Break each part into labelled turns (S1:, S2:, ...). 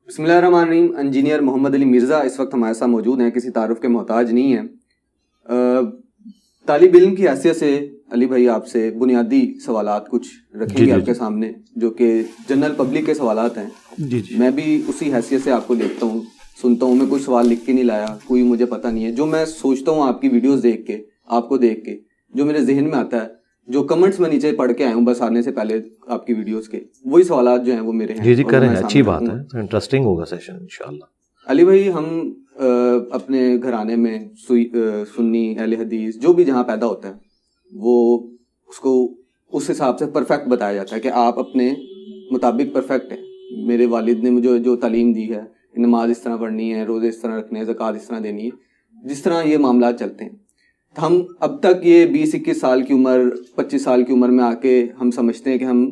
S1: بسم اللہ الرحمن الرحیم. انجینئر محمد علی مرزا اس وقت ہمارے ساتھ موجود ہیں, کسی تعارف کے محتاج نہیں ہیں. طالب علم کی حیثیت سے علی بھائی آپ سے بنیادی سوالات کچھ رکھیں گے آپ کے سامنے, جو کہ جنرل پبلک کے سوالات ہیں. میں بھی اسی حیثیت سے آپ کو دیکھتا ہوں, سنتا ہوں. میں کوئی سوال لکھ کے نہیں لایا, کوئی مجھے پتہ نہیں ہے. جو میں سوچتا ہوں آپ کی ویڈیوز دیکھ کے, آپ کو دیکھ کے, جو میرے ذہن میں آتا ہے, جو کمنٹس میں نیچے پڑھ کے آیا ہوں بس آنے سے پہلے آپ کی ویڈیوز کے, وہی سوالات جو ہیں وہ میرے ہیں.
S2: جی کریں, اچھی بات ہے, انٹرسٹنگ ہوگا سیشن انشاءاللہ.
S1: علی بھائی, ہم اپنے گھرانے میں سنی اہل حدیث جو بھی جہاں پیدا ہوتا ہے وہ اس کو اس حساب سے پرفیکٹ بتایا جاتا ہے کہ آپ اپنے مطابق پرفیکٹ ہیں. میرے والد نے مجھے جو تعلیم دی ہے, نماز اس طرح پڑھنی ہے, روزے اس طرح رکھنے ہیں, زکوٰۃ اس طرح دینی ہے, جس طرح یہ معاملات چلتے ہیں. ہم اب تک یہ 20-21 سال کی عمر, 25 سال کی عمر میں آ کے ہم سمجھتے ہیں کہ ہم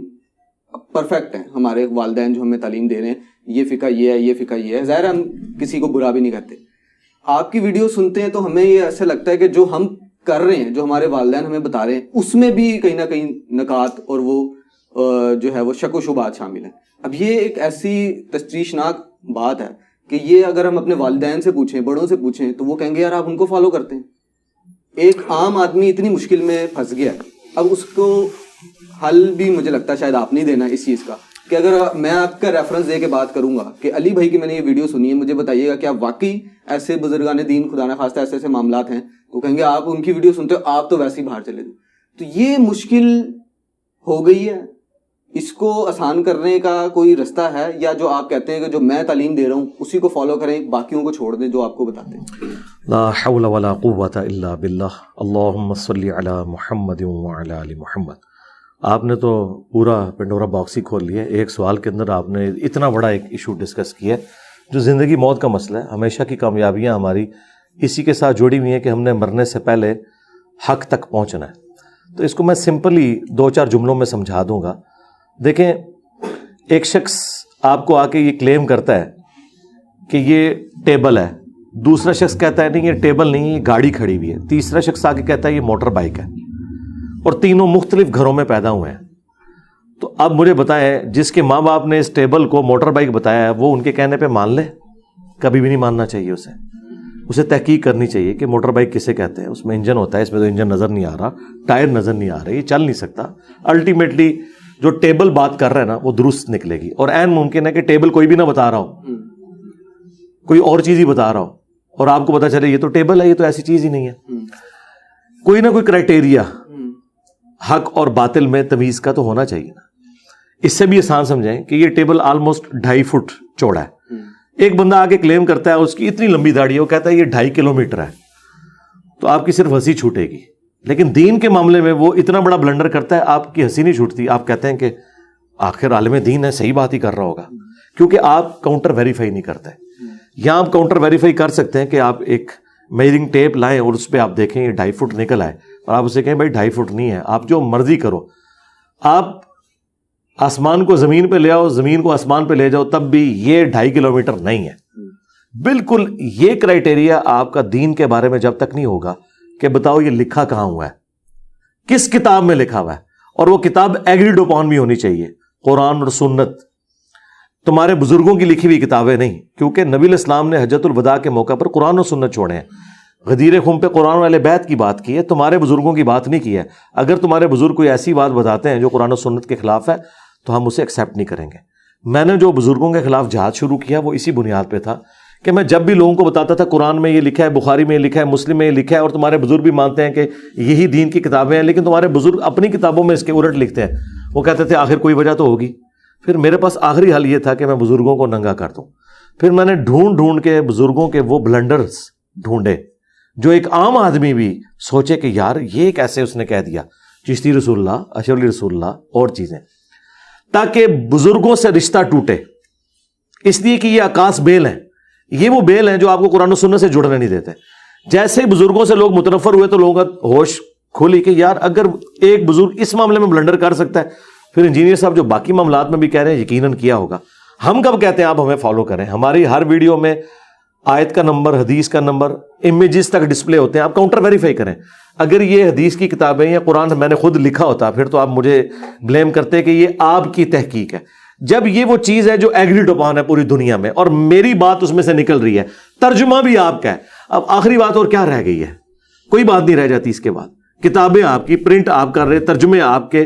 S1: پرفیکٹ ہیں. ہمارے والدین جو ہمیں تعلیم دے رہے ہیں, یہ فقہ یہ ہے, یہ فقہ یہ ہے. ظاہر ہم کسی کو برا بھی نہیں کہتے. آپ کی ویڈیو سنتے ہیں تو ہمیں یہ ایسا لگتا ہے کہ جو ہم کر رہے ہیں, جو ہمارے والدین ہمیں بتا رہے ہیں, اس میں بھی کہیں نہ کہیں نکات اور وہ جو ہے وہ شک و شبہات شامل ہیں. اب یہ ایک ایسی تشویشناک بات ہے کہ یہ اگر ہم اپنے والدین سے پوچھیں, بڑوں سے پوچھیں, تو وہ کہیں گے یار آپ ان کو فالو کرتے ہیں. ایک عام آدمی اتنی مشکل میں پھنس گیا ہے, اب اس کو حل بھی مجھے لگتا ہے شاید آپ نہیں دینا اس چیز کا, کہ اگر میں آپ کا ریفرنس دے کے بات کروں گا کہ علی بھائی کی میں نے یہ ویڈیو سنی ہے, مجھے بتائیے گا کیا واقعی ایسے بزرگان دین خدا نہ خواستہ ایسے ایسے معاملات ہیں, تو کہیں گے آپ ان کی ویڈیو سنتے ہو, آپ تو ویسے ہی باہر چلے جائیں. تو یہ مشکل ہو گئی ہے, اس کو آسان کرنے کا کوئی رستہ ہے, یا جو آپ کہتے ہیں کہ جو میں تعلیم دے رہا ہوں اسی کو فالو کریں, باقیوں کو چھوڑ دیں جو آپ کو بتاتے ہیں؟
S2: لا حول ولا قوت الا باللہ. اللہم صلی علی محمد وعلی آل محمد. آپ نے تو پورا پنڈورا باکس ہی کھول لیا. ایک سوال کے اندر آپ نے اتنا بڑا ایک ایشو ڈسکس کیا ہے جو زندگی موت کا مسئلہ ہے. ہمیشہ کی کامیابیاں ہماری اسی کے ساتھ جڑی ہوئی ہیں کہ ہم نے مرنے سے پہلے حق تک پہنچنا ہے. تو اس کو میں سمپلی 2-4 جملوں میں سمجھا دوں گا. دیکھیں, ایک شخص آپ کو آ کے یہ کلیم کرتا ہے کہ یہ ٹیبل ہے, دوسرا شخص کہتا ہے نہیں یہ ٹیبل نہیں, یہ گاڑی کھڑی ہوئی ہے, تیسرا شخص آ کے کہتا ہے یہ موٹر بائک ہے, اور تینوں مختلف گھروں میں پیدا ہوئے ہیں. تو اب مجھے بتائیں, جس کے ماں باپ نے اس ٹیبل کو موٹر بائک بتایا ہے وہ ان کے کہنے پہ مان لے؟ کبھی بھی نہیں ماننا چاہیے. اسے تحقیق کرنی چاہیے کہ موٹر بائک کسے کہتے ہیں. اس میں انجن ہوتا ہے, اس میں تو انجن نظر نہیں آ رہا, ٹائر نظر نہیں آ رہے, یہ چل نہیں سکتا. الٹیمیٹلی جو ٹیبل بات کر رہا ہے نا وہ درست نکلے گی, اور عین ممکن ہے کہ ٹیبل کوئی بھی نہ بتا رہا ہو, کوئی اور چیز ہی بتا رہا ہو, اور آپ کو پتا چلے یہ تو ٹیبل ہے, یہ تو ایسی چیز ہی نہیں ہے. کوئی نہ کوئی کرائٹیریا حق اور باطل میں تمیز کا تو ہونا چاہیے نا. اس سے بھی آسان سمجھیں کہ یہ ٹیبل آلموسٹ 2.5 فٹ چوڑا ہے. ایک بندہ آ کے کلیم کرتا ہے اس کی اتنی لمبی داڑھی ہے, وہ کہتا ہے یہ 2.5 کلومیٹر ہے, تو آپ کی صرف ہنسی چھوٹے گی. لیکن دین کے معاملے میں وہ اتنا بڑا بلنڈر کرتا ہے, آپ کی ہنسی نہیں چھوٹتی. آپ کہتے ہیں کہ آخر عالم دین ہے, صحیح بات ہی کر رہا ہوگا, کیونکہ آپ کاؤنٹر ویریفائی نہیں کرتے. یہاں آپ کاؤنٹر ویریفائی کر سکتے ہیں کہ آپ ایک میجرنگ ٹیپ لائیں اور اس پہ آپ دیکھیں یہ 2.5 فٹ نکل آئے, اور آپ اسے کہیں بھائی 2.5 فٹ نہیں ہے, آپ جو مرضی کرو. آپ آسمان کو زمین پہ لے آؤ, زمین کو آسمان پہ لے جاؤ, تب بھی یہ 2.5 کلومیٹر نہیں ہے. بالکل یہ کرائٹیریا آپ کا دین کے بارے میں جب تک نہیں ہوگا کہ بتاؤ یہ لکھا کہاں ہوا ہے, کس کتاب میں لکھا ہوا ہے, اور وہ کتاب ایگریڈ اپون بھی ہونی چاہیے. قرآن اور سنت تمہارے بزرگوں کی لکھی ہوئی کتابیں نہیں, کیونکہ نبی علیہ السلام نے حجۃ الوداع کے موقع پر قرآن و سنت چھوڑے ہیں. غدیر خم پہ قرآن والے بیت کی بات کی ہے, تمہارے بزرگوں کی بات نہیں کی ہے. اگر تمہارے بزرگ کوئی ایسی بات بتاتے ہیں جو قرآن و سنت کے خلاف ہے تو ہم اسے ایکسیپٹ نہیں کریں گے. میں نے جو بزرگوں کے خلاف جہاد شروع کیا وہ اسی بنیاد پہ تھا کہ میں جب بھی لوگوں کو بتاتا تھا قرآن میں یہ لکھا ہے, بخاری میں یہ لکھا ہے, مسلم میں یہ لکھا ہے, اور تمہارے بزرگ بھی مانتے ہیں کہ یہی دین کی کتابیں ہیں, لیکن تمہارے بزرگ اپنی کتابوں میں اس کے الٹ لکھتے ہیں, وہ کہتے تھے آخر کوئی وجہ تو ہوگی. پھر میرے پاس آخری حل یہ تھا کہ میں بزرگوں کو ننگا کر دوں. پھر میں نے ڈھونڈ کے بزرگوں کے وہ بلنڈرز ڈھونڈے جو ایک عام آدمی بھی سوچے کہ یار یہ کیسے اس نے کہہ دیا, چشتی رسول اللہ, اشرف علی رسول اللہ, اور چیزیں, تاکہ بزرگوں سے رشتہ ٹوٹے. اس لیے کہ یہ عکاس بیل ہیں, یہ وہ بیل ہیں جو آپ کو قرآن و سنت سے جڑنے نہیں دیتے. جیسے بزرگوں سے لوگ متنفر ہوئے تو لوگوں کا ہوش کھولی کہ یار اگر ایک بزرگ اس معاملے میں بلنڈر کر سکتا ہے, پھر انجینئر صاحب جو باقی معاملات میں بھی کہہ رہے ہیں یقیناً کیا ہوگا. ہم کب کہتے ہیں آپ ہمیں فالو کریں؟ ہماری ہر ویڈیو میں آیت کا نمبر, حدیث کا نمبر, امیجز تک ڈسپلے ہوتے ہیں. آپ کاؤنٹر ویریفائی کریں. اگر یہ حدیث کی کتابیں یا قرآن میں نے خود لکھا ہوتا پھر تو آپ مجھے بلیم کرتے کہ یہ آپ کی تحقیق ہے. جب یہ وہ چیز ہے جو ایگریڈ اپان ہے پوری دنیا میں اور میری بات اس میں سے نکل رہی ہے, ترجمہ بھی آپ کا ہے, اب آخری بات اور کیا رہ گئی ہے؟ کوئی بات نہیں رہ جاتی اس کے بعد. کتابیں آپ کی, پرنٹ آپ کر رہے, ترجمے آپ کے,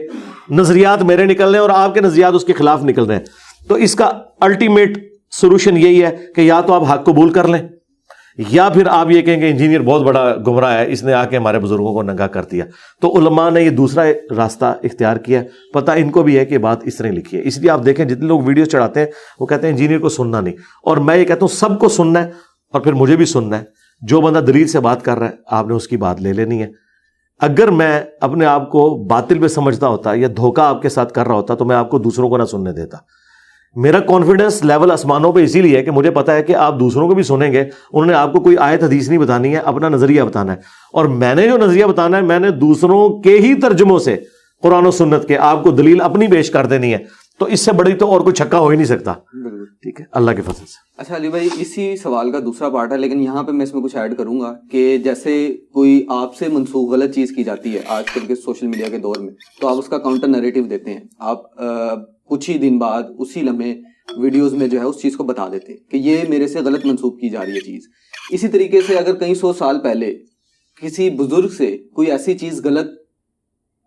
S2: نظریات میرے نکل رہے ہیں اور آپ کے نظریات اس کے خلاف نکل رہے ہیں. تو اس کا الٹیمیٹ سولوشن یہی ہے کہ یا تو آپ حق قبول کر لیں یا پھر آپ یہ کہیں کہ انجینئر بہت بڑا گمراہ ہے, اس نے آ کے ہمارے بزرگوں کو ننگا کر دیا. تو علماء نے یہ دوسرا راستہ اختیار کیا ہے. پتہ ان کو بھی ہے کہ بات اس طرح لکھی ہے. اس لیے آپ دیکھیں جتنے لوگ ویڈیوز چڑھاتے ہیں وہ کہتے ہیں انجینئر کو سننا نہیں, اور میں یہ کہتا ہوں سب کو سننا ہے اور پھر مجھے بھی سننا ہے. جو بندہ دلیل سے بات کر رہا ہے آپ نے اس کی بات لے لینی ہے. اگر میں اپنے آپ کو باطل پہ سمجھتا ہوتا یا دھوکہ آپ کے ساتھ کر رہا ہوتا تو میں آپ کو دوسروں کو نہ سننے دیتا. میرا کانفیڈنس لیول آسمانوں پہ اسی لیے ہے کہ مجھے پتا ہے کہ آپ دوسروں کو بھی سنیں گے, انہوں نے آپ کو کوئی آیت حدیث نہیں بتانی ہے, اپنا نظریہ بتانا ہے. اور میں نے جو نظریہ بتانا ہے میں نے دوسروں کے ہی ترجموں سے قرآن و سنت کے آپ کو دلیل اپنی پیش کر دینی ہے. تو اس سے بڑی تو اور کوئی چھکا ہو ہی نہیں سکتا. ٹھیک ہے, اللہ کے فضل سے.
S1: اچھا علی بھائی, اسی سوال کا دوسرا پارٹ ہے, لیکن یہاں پہ میں اس میں کچھ ایڈ کروں گا کہ جیسے کوئی آپ سے منسوخ غلط چیز کی جاتی ہے آج کل کے سوشل میڈیا کے دور میں, تو آپ اس کا کاؤنٹر نیریٹو دیتے ہیں. آپ کچھ ہی دن بعد اسی لمحے ویڈیوز میں جو ہے اس چیز کو بتا دیتے ہیں کہ یہ میرے سے غلط منسوخ کی جا رہی ہے چیز. اسی طریقے سے اگر کئی سو سال پہلے کسی بزرگ سے کوئی ایسی چیز غلط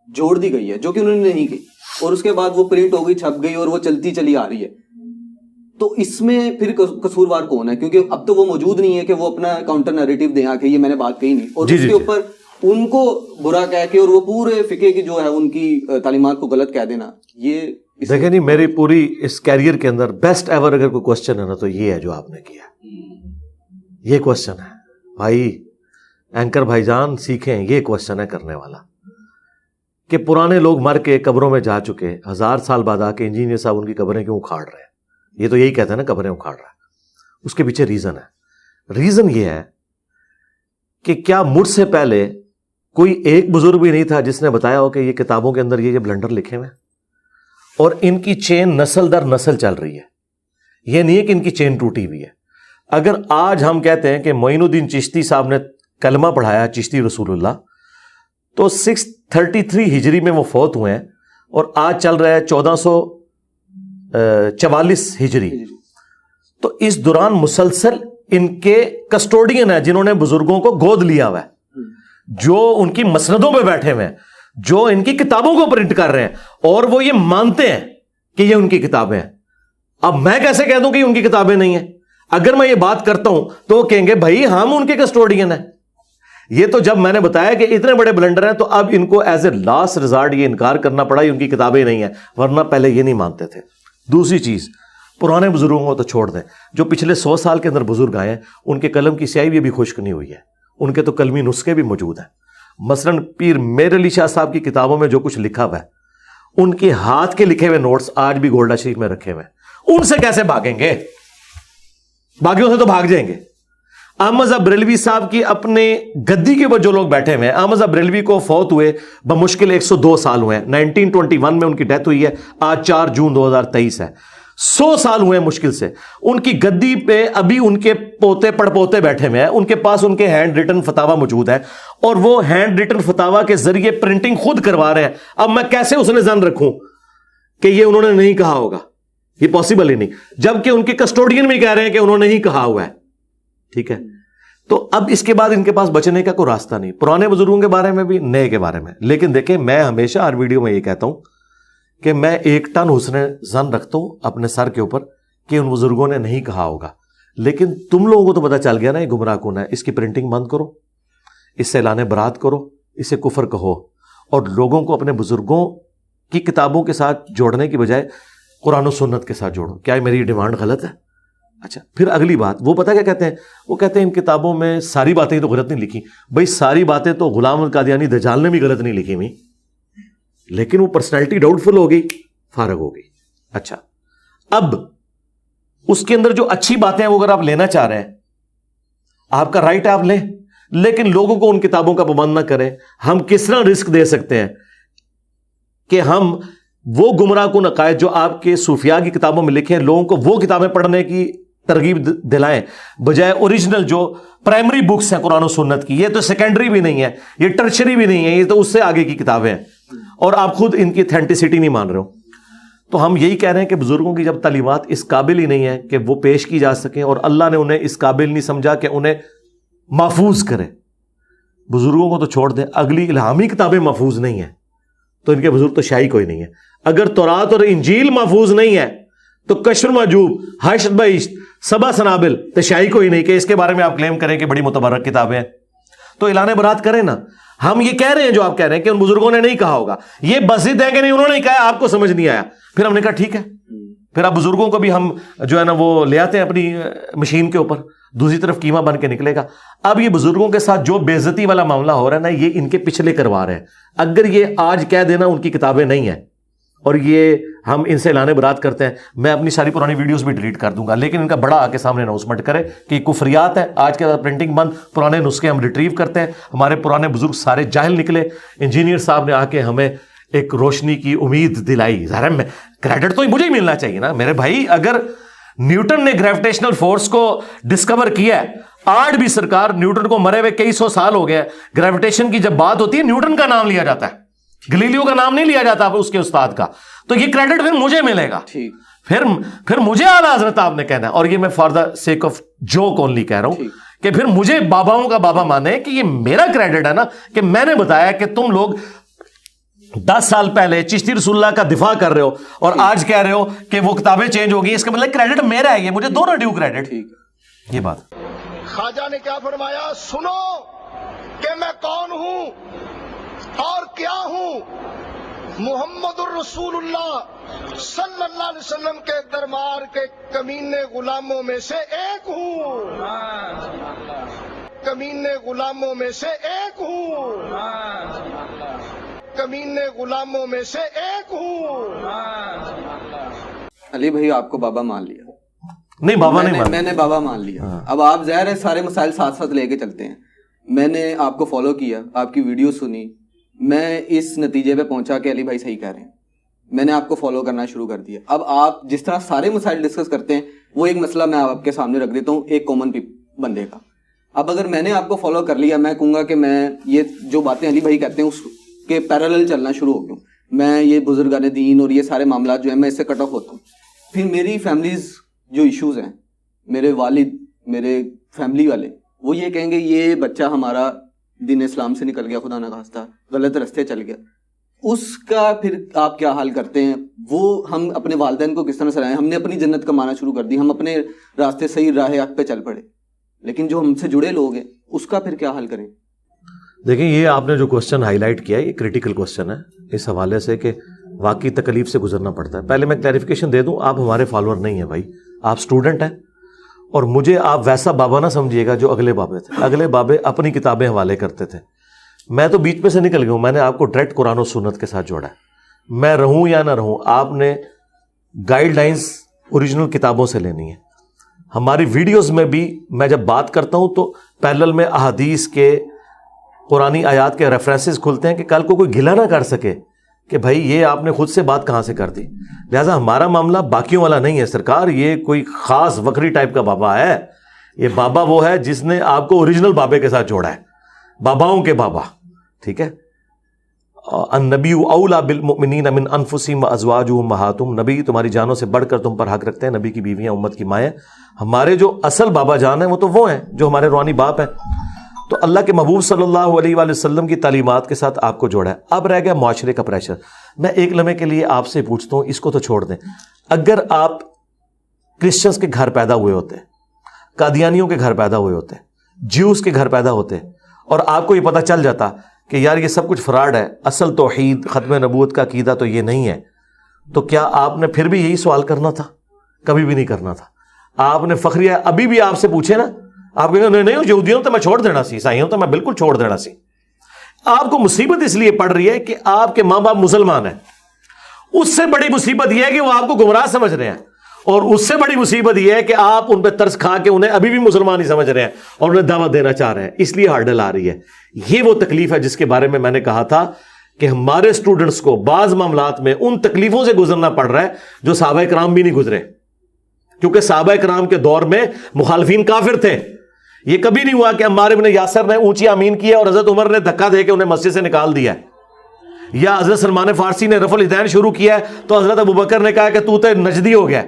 S1: جوڑ دی گئی ہے جو کہ انہوں نے نہیں کی, اور اس کے بعد وہ پرنٹ ہو گئی, چھپ گئی اور وہ چلتی چلی آ رہی ہے, تو اس میں پھر قصوروار کون ہے؟ کیونکہ اب تو وہ موجود نہیں ہے کہ وہ اپنا کاؤنٹر نیریٹو دیں کہ یہ میں نے بات کہی نہیں, اور اس کے اوپر ان کو برا کہہ کے اور وہ پورے فقہ کی جو ہے ان کی تعلیمات کو غلط کہہ دینا. یہ
S2: دیکھیں نہیں, میری پوری اس کیریئر کے اندر بیسٹ ایور اگر کوئی کوشچن ہے نا تو یہ ہے جو آپ نے کیا. یہ کوشچن ہے بھائی, اینکر بھائی جان سیکھیں, یہ کوشچن ہے کرنے والا کہ پرانے لوگ مر کے قبروں میں جا چکے, 1000 سال بعد آ کے انجینئر صاحب ان کی قبریں کیوں اکھاڑ رہے ہیں؟ یہ تو یہی کہتے ہیں نا قبریں اکھاڑ رہا ہے. اس کے پیچھے ریزن ہے. ریزن یہ ہے کہ کیا مجھ سے پہلے کوئی ایک بزرگ بھی نہیں تھا جس نے بتایا ہو کہ یہ کتابوں کے اندر یہ بلنڈر لکھے ہوئے ہیں, اور ان کی چین نسل در نسل چل رہی ہے. یہ نہیں ہے کہ ان کی چین ٹوٹی ہوئی ہے. اگر آج ہم کہتے ہیں کہ معین الدین چشتی صاحب نے کلمہ پڑھایا, چشتی رسول اللہ, تو 633 ہجری میں وہ فوت ہوئے ہیں اور آج چل رہا ہے 1444 ہجری. تو اس دوران مسلسل ان کے کسٹوڈین ہیں جنہوں نے بزرگوں کو گود لیا ہوا ہے, جو ان کی مسندوں پہ بیٹھے ہوئے ہیں, جو ان کی کتابوں کو پرنٹ کر رہے ہیں, اور وہ یہ مانتے ہیں کہ یہ ان کی کتابیں ہیں. اب میں کیسے کہہ دوں کہ ان کی کتابیں نہیں ہیں؟ اگر میں یہ بات کرتا ہوں تو وہ کہیں گے بھائی ہم ان کے کسٹوڈین ہیں. یہ تو جب میں نے بتایا کہ اتنے بڑے بلنڈر ہیں تو اب ان کو ایز اے لاسٹ ریزارٹ یہ انکار کرنا پڑا ان کی کتابیں نہیں ہیں, ورنہ پہلے یہ نہیں مانتے تھے. دوسری چیز, پرانے بزرگوں کو تو چھوڑ دیں, جو پچھلے 100 سال کے اندر بزرگ آئے ہیں ان کے قلم کی سیاہی بھی ابھی خشک نہیں ہوئی ہے, ان کے تو قلمی نسخے بھی موجود ہیں. مثلاً پیر میر علی شاہ صاحب کی کتابوں میں جو کچھ لکھا ہوا ہے, ان کے ہاتھ کے لکھے ہوئے نوٹس آج بھی گولڈا شریف میں رکھے ہوئے ہیں. ان سے کیسے بھاگیں گے؟ باقیوں سے تو بھاگ جائیں گے. احمد صاحب بریلوی صاحب کی اپنے گدی کے اوپر جو لوگ بیٹھے ہوئے ہیں, احمد صاحب بریلوی کو فوت ہوئے بمشکل 102 سال ہوئے ہیں, 1921 میں ان کی ڈیتھ ہوئی ہے, آج 4 جون 2023 ہے. 100 سال ہوئے ہیں مشکل سے. ان کی گدی پہ ابھی ان کے پوتے پڑ پوتے بیٹھے ہوئے ہیں, ان کے پاس ان کے ہینڈ ریٹن فتاوا موجود ہے, اور وہ ہینڈ ریٹن فتاوا کے ذریعے پرنٹنگ خود کروا رہے ہیں. اب میں کیسے اس نے ظن رکھوں کہ یہ انہوں نے نہیں کہا ہوگا؟ یہ پاسبل ہی نہیں, جبکہ ان کے کسٹوڈین بھی کہہ رہے ہیں کہ انہوں نے ہی کہا ہوا ہے. ٹھیک ہے, تو اب اس کے بعد ان کے پاس بچنے کا کوئی راستہ نہیں, پرانے بزرگوں کے بارے میں بھی, نئے کے بارے میں. لیکن دیکھیں, میں ہمیشہ ہر ویڈیو میں یہ کہتا ہوں کہ میں 1 ٹن حسن ظن رکھتا ہوں اپنے سر کے اوپر کہ ان بزرگوں نے نہیں کہا ہوگا. لیکن تم لوگوں کو تو پتہ چل گیا نا یہ گمراہ کون ہے. اس کی پرنٹنگ بند کرو, اس سے اعلان برات کرو, اسے کفر کہو, اور لوگوں کو اپنے بزرگوں کی کتابوں کے ساتھ جوڑنے کی بجائے قرآن و سنت کے ساتھ جوڑو. کیا میری ڈیمانڈ غلط ہے؟ اچھا, پھر اگلی بات, وہ پتہ کیا کہتے ہیں؟ وہ کہتے ہیں ان کتابوں میں ساری باتیں تو غلط نہیں لکھی. بھائی ساری باتیں تو غلام القادیانی دجال نے بھی غلط نہیں لکھی ہوئی, لیکن وہ پرسنالٹی ڈاؤٹ فل ہو گئی, فارغ ہو گئی. اچھا, اب اس کے اندر جو اچھی باتیں ہیں وہ اگر آپ لینا چاہ رہے ہیں, آپ کا رائٹ ہے, آپ لیں, لیکن لوگوں کو ان کتابوں کا پابند نہ کریں. ہم کس طرح رسک دے سکتے ہیں کہ ہم وہ گمراہ کن عقائد جو آپ کے صوفیاء کی کتابوں میں لکھے ہیں, لوگوں کو وہ کتابیں پڑھنے کی ترغیب دلائیں, بجائے اوریجنل جو پرائمری بکس ہیں قرآن و سنت کی. یہ تو سیکنڈری بھی نہیں ہے, یہ ٹرشری بھی نہیں ہے, یہ تو اس سے آگے کی کتابیں ہیں, اور آپ خود ان کی اتھینٹسٹی نہیں مان رہے ہو. تو ہم یہی کہہ رہے ہیں کہ بزرگوں کی جب تعلیمات اس قابل ہی نہیں ہے کہ وہ پیش کی جا سکیں اور اللہ نے انہیں اس قابل نہیں سمجھا کہ انہیں محفوظ کرے، بزرگوں کو تو چھوڑ دیں، اگلی الہامی کتابیں محفوظ نہیں ہیں تو ان کے بزرگ تو شاہی کوئی نہیں ہے. اگر تورات اور انجیل محفوظ نہیں ہے تو کشف المحجوب، حشر بہشت، سبع سنابل تو شاہی کوئی نہیں کہ اس کے بارے میں آپ کلیم کریں کہ بڑی متبرک کتابیں ہیں. تو اعلان برات کریں نا. ہم یہ کہہ رہے ہیں جو آپ کہہ رہے ہیں کہ ان بزرگوں نے نہیں کہا ہوگا، یہ بزد ہے کہ نہیں انہوں نے کہا، آپ کو سمجھ نہیں آیا. پھر ہم نے کہا ٹھیک ہے، پھر آپ بزرگوں کو بھی ہم جو ہے نا وہ لے آتے ہیں اپنی مشین کے اوپر، دوسری طرف قیمہ بن کے نکلے گا. اب یہ بزرگوں کے ساتھ جو بے عزتی والا معاملہ ہو رہا ہے نا، یہ ان کے پچھلے کروا رہے ہیں. اگر یہ آج کہہ دینا ان کی کتابیں نہیں ہیں اور یہ ہم ان سے اعلان برات کرتے ہیں، میں اپنی ساری پرانی ویڈیوز بھی ڈیلیٹ کر دوں گا، لیکن ان کا بڑا آ کے سامنے اناؤنسمنٹ کرے کہ یہ کفریات ہے، آج کے بعد پرنٹنگ بند، پرانے نسخے ہم ریٹریو کرتے ہیں. ہمارے پرانے بزرگ سارے جاہل نکلے. انجینئر صاحب نے آ کے ہمیں ایک روشنی کی امید دلائی. ظاہر ہے کریڈٹ تو مجھے ہی ملنا چاہیے نا میرے بھائی. اگر نیوٹن نے گریویٹیشنل فورس کو ڈسکور کیا ہے، آج بھی سرکار نیوٹن کو مرے ہوئے کئی سو سال ہو گئے، گریویٹیشن کی جب بات ہوتی ہے نیوٹن کا نام لیا جاتا ہے، گلیلیو کا نام نہیں لیا جاتا اس کے استاد کا. تو یہ کریڈٹ پھر مجھے ملے گا، پھر مجھے اعلیٰ حضرت آپ نے کہنا ہے. اور یہ میں for the sake of joke only کہہ رہا ہوں کہ پھر مجھے باباؤں کا بابا مانے کہ یہ میرا کریڈٹ ہے نا، کہ میں نے بتایا کہ تم لوگ 10 سال پہلے چشتی رسول اللہ کا دفاع کر رہے ہو اور آج کہہ رہے ہو کہ وہ کتابیں چینج ہوگی، اس کا مطلب کریڈٹ میرا ہے، یہ مجھے دونوں ڈیو کریڈٹ. یہ بات
S3: خواجہ نے کیا فرمایا، سنو کہ میں کون ہوں اور کیا ہوں. محمد الرسول اللہ صلی اللہ علیہ وسلم کے دربار کے کمینے غلاموں میں سے ایک ہوں، کمینے غلاموں میں سے ایک ہوں، کمینے غلاموں میں سے ایک ہوں.
S1: علی بھائی آپ کو بابا مان لیا؟
S2: نہیں بابا نہیں،
S1: میں نے بابا مان لیا. اب آپ ظاہر ہے سارے مسائل ساتھ ساتھ لے کے چلتے ہیں. میں نے آپ کو فالو کیا، آپ کی ویڈیو سنی، میں اس نتیجے پہ پہنچا کہ علی بھائی صحیح کہہ رہے ہیں. میں نے آپ کو فالو کرنا شروع کر دیا. اب آپ جس طرح سارے مسائل ڈسکس کرتے ہیں، وہ ایک مسئلہ میں آپ کے سامنے رکھ دیتا ہوں ایک کامن بندے کا. اب اگر میں نے آپ کو فالو کر لیا، میں کہوں گا کہ میں یہ جو باتیں علی بھائی کہتے ہیں اس کے پیرالل چلنا شروع ہو گیا ہوں. میں یہ بزرگان دین اور یہ سارے معاملات جو ہیں میں اس سے کٹ آف ہوتا ہوں. پھر میری فیملیز جو ایشوز ہیں، میرے والد، میرے فیملی والے، وہ یہ کہیں گے یہ بچہ ہمارا دین اسلام سے نکل گیا، خدا نخواستہ غلط رستے چل گیا. اس کا پھر آپ کیا حال کرتے ہیں؟ وہ ہم اپنے والدین کو کس طرح سلائیں؟ ہم نے اپنی جنت کمانا شروع کر دی، ہم اپنے راستے صحیح راہ حق پہ چل پڑے، لیکن جو ہم سے جڑے لوگ ہیں اس کا پھر کیا حل کریں؟
S2: دیکھیں یہ آپ نے جو کوسچن ہائی لائٹ کیا ہے یہ کریٹیکل کوسچن ہے اس حوالے سے کہ واقعی تکلیف سے گزرنا پڑتا ہے. پہلے میں کلیریفیکیشن دے دوں، آپ ہمارے فالوور نہیں ہیں بھائی، آپ اسٹوڈنٹ ہیں اور مجھے آپ ویسا بابا نہ سمجھیے گا جو اگلے بابے تھے. اگلے بابے اپنی کتابیں حوالے کرتے تھے، میں تو بیچ میں سے نکل گیا ہوں. میں نے آپ کو ڈائریکٹ قرآن و سنت کے ساتھ جوڑا ہے. میں رہوں یا نہ رہوں، آپ نے گائیڈ لائنز اوریجنل کتابوں سے لینی ہے. ہماری ویڈیوز میں بھی میں جب بات کرتا ہوں تو پیرلل میں احادیث کے، قرآنی آیات کے ریفرنسز کھلتے ہیں کہ کل کو کوئی گلا نہ کر سکے کہ بھائی یہ آپ نے خود سے بات کہاں سے کر دی. لہٰذا ہمارا معاملہ باقیوں والا نہیں ہے سرکار، یہ کوئی خاص وکری ٹائپ کا بابا ہے. یہ بابا وہ ہے جس نے آپ کو اوریجنل بابے کے ساتھ جوڑا ہے، باباؤں کے بابا. ٹھیک ہے، النبی اولا بالمؤمنین من انفسہم وازواجہم امہاتہم، نبی تمہاری جانوں سے بڑھ کر تم پر حق رکھتے ہیں. نبی کی بیویاں امت کی مائیں. ہمارے جو اصل بابا جان ہیں وہ تو وہ ہیں جو ہمارے روحانی باپ ہیں. تو اللہ کے محبوب صلی اللہ علیہ وآلہ وسلم کی تعلیمات کے ساتھ آپ کو جوڑا ہے. اب رہ گیا معاشرے کا پریشر. میں ایک لمحے کے لیے آپ سے پوچھتا ہوں، اس کو تو چھوڑ دیں. اگر آپ کرسچنس کے گھر پیدا ہوئے ہوتے، قادیانیوں کے گھر پیدا ہوئے ہوتے، جیوز کے گھر پیدا ہوتے، اور آپ کو یہ پتہ چل جاتا کہ یار یہ سب کچھ فراڈ ہے، اصل توحید ختم نبوت کا عقیدہ تو یہ نہیں ہے، تو کیا آپ نے پھر بھی یہی سوال کرنا تھا؟ کبھی بھی نہیں کرنا تھا. آپ نے فخریہ ابھی بھی آپ سے پوچھے نا، آپ کہیں گے نہیں یہودیوں تو میں چھوڑ دینا سی، عیسائیوں تو میں بالکل چھوڑ دینا سی. آپ کو مصیبت اس لیے پڑ رہی ہے کہ آپ کے ماں باپ مسلمان ہیں. اس سے بڑی مصیبت یہ ہے کہ وہ آپ کو گمراہ سمجھ رہے ہیں، اور اس سے بڑی مصیبت یہ ہے کہ آپ ان پہ ترس کھا کے انہیں ابھی بھی مسلمان ہی سمجھ رہے ہیں اور انہیں دعوت دینا چاہ رہے ہیں. اس لیے ہارڈل آ رہی ہے. یہ وہ تکلیف ہے جس کے بارے میں نے کہا تھا کہ ہمارے اسٹوڈنٹس کو بعض معاملات میں ان تکلیفوں سے گزرنا پڑ رہا ہے جو صحابہ کرام بھی نہیں گزرے، کیونکہ صحابہ کرام کے دور میں مخالفین کافر تھے. یہ کبھی نہیں ہوا کہ عمار بن یاسر نے اونچی آمین کیا اور حضرت عمر نے دھکا دے کے انہیں مسجد سے نکال دیا. یا حضرت سلمان فارسی نے رفع الیدین شروع کیا ہے تو حضرت ابوبکر نے کہا کہ تو نجدی ہو گیا.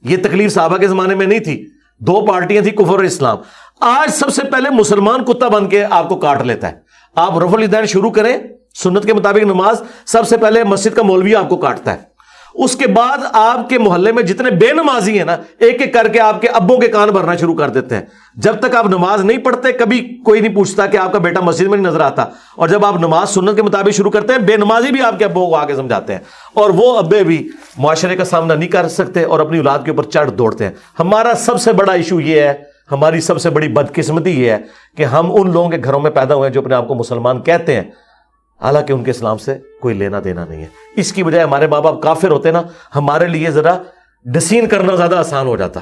S2: یہ تکلیف صحابہ کے زمانے میں نہیں تھی. 2 پارٹیاں تھیں، کفر اور اسلام. آج سب سے پہلے مسلمان کتا بن کے آپ کو کاٹ لیتا ہے. آپ رفع الیدین شروع کریں سنت کے مطابق نماز، سب سے پہلے مسجد کا مولوی آپ کو کاٹتا ہے. اس کے بعد آپ کے محلے میں جتنے بے نمازی ہیں نا، ایک ایک کر کے آپ کے ابوں کے کان بھرنا شروع کر دیتے ہیں. جب تک آپ نماز نہیں پڑھتے کبھی کوئی نہیں پوچھتا کہ آپ کا بیٹا مسجد میں نہیں نظر آتا، اور جب آپ نماز سنت کے مطابق شروع کرتے ہیں بے نمازی بھی آپ کے ابوں کو آگے سمجھاتے ہیں، اور وہ ابے بھی معاشرے کا سامنا نہیں کر سکتے اور اپنی اولاد کے اوپر چڑھ دوڑتے ہیں. ہمارا سب سے بڑا ایشو یہ ہے، ہماری سب سے بڑی بدقسمتی یہ ہے کہ ہم ان لوگوں کے گھروں میں پیدا ہوئے ہیں جو اپنے آپ کو مسلمان کہتے ہیں، حالانکہ ان کے اسلام سے کوئی لینا دینا نہیں ہے. اس کی بجائے ہمارے ماں باپ کافر ہوتے نا، ہمارے لیے ذرا ڈسین کرنا زیادہ آسان ہو جاتا.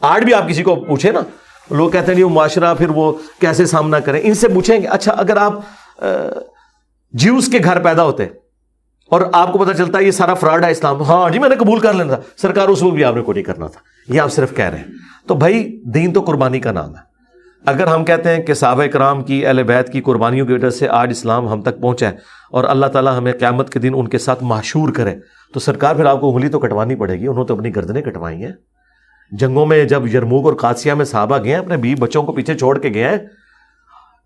S2: آج بھی آپ کسی کو پوچھیں نا، لوگ کہتے ہیں نہیں وہ معاشرہ پھر وہ کیسے سامنا کریں. ان سے پوچھیں کہ اچھا اگر آپ جیوز کے گھر پیدا ہوتے اور آپ کو پتہ چلتا ہے یہ سارا فراڈ ہے اسلام، ہاں جی میں نے قبول کر لینا تھا، سرکار اس وقت بھی آپ نے کو نہیں کرنا تھا، یہ آپ صرف کہہ رہے ہیں. تو بھائی دین تو قربانی کا نام ہے. اگر ہم کہتے ہیں کہ صحابہ کرام کی اہل بیت کی قربانیوں کی وجہ سے آج اسلام ہم تک پہنچا ہے اور اللہ تعالیٰ ہمیں قیامت کے دن ان کے ساتھ محشور کرے، تو سرکار پھر آپ کو انگلی تو کٹوانی پڑے گی. انہوں تو اپنی گردنیں کٹوائی ہیں. جنگوں میں جب یرموک اور قادسیہ میں صحابہ گئے ہیں اپنے بیوی بچوں کو پیچھے چھوڑ کے گئے ہیں،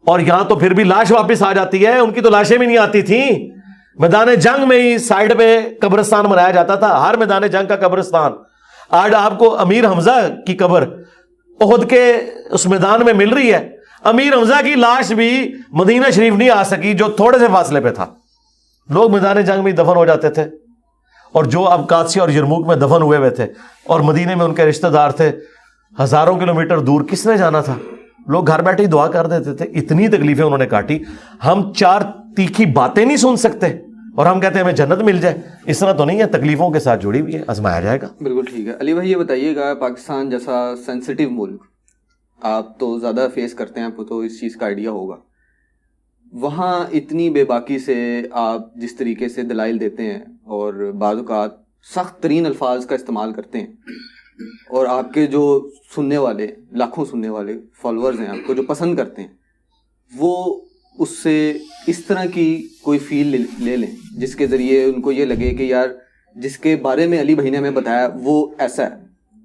S2: اور یہاں تو پھر بھی لاش واپس آ جاتی ہے. ان کی تو لاشیں بھی نہیں آتی تھیں. میدان جنگ میں ہی سائڈ پہ قبرستان بنایا جاتا تھا، ہر میدان جنگ کا قبرستان. آج آپ کو امیر حمزہ کی قبر احد کے اس میدان میں مل رہی ہے. امیر حمزہ کی لاش بھی مدینہ شریف نہیں آ سکی جو تھوڑے سے فاصلے پہ تھا. لوگ میدان جنگ میں دفن ہو جاتے تھے، اور جو اب قادسیہ اور یرموک میں دفن ہوئے ہوئے تھے اور مدینے میں ان کے رشتہ دار تھے ہزاروں کلومیٹر دور، کس نے جانا تھا؟ لوگ گھر بیٹھے ہی دعا کر دیتے تھے. اتنی تکلیفیں انہوں نے کاٹی. ہم 4 تیکھی باتیں نہیں سن سکتے اور ہم کہتے ہیں ہمیں جنت مل جائے. اس طرح تو نہیں ہے، تکلیفوں کے ساتھ جڑی ہوئی ہے، آزمایا جائے گا.
S1: بالکل ٹھیک ہے. علی بھائی یہ بتائیے گا، پاکستان جیسا سینسٹیو ملک، آپ تو زیادہ فیس کرتے ہیں، آپ کو تو اس چیز کا آئیڈیا ہوگا. وہاں اتنی بے باکی سے آپ جس طریقے سے دلائل دیتے ہیں اور بعض اوقات سخت ترین الفاظ کا استعمال کرتے ہیں، اور آپ کے جو سننے والے لاکھوں سننے والے فالوورز ہیں آپ کو جو پسند کرتے ہیں، وہ اس سے اس طرح کی کوئی فیل لے لیں جس کے ذریعے ان کو یہ لگے کہ یار جس کے بارے میں علی بھائی نے ہمیں بتایا وہ ایسا ہے،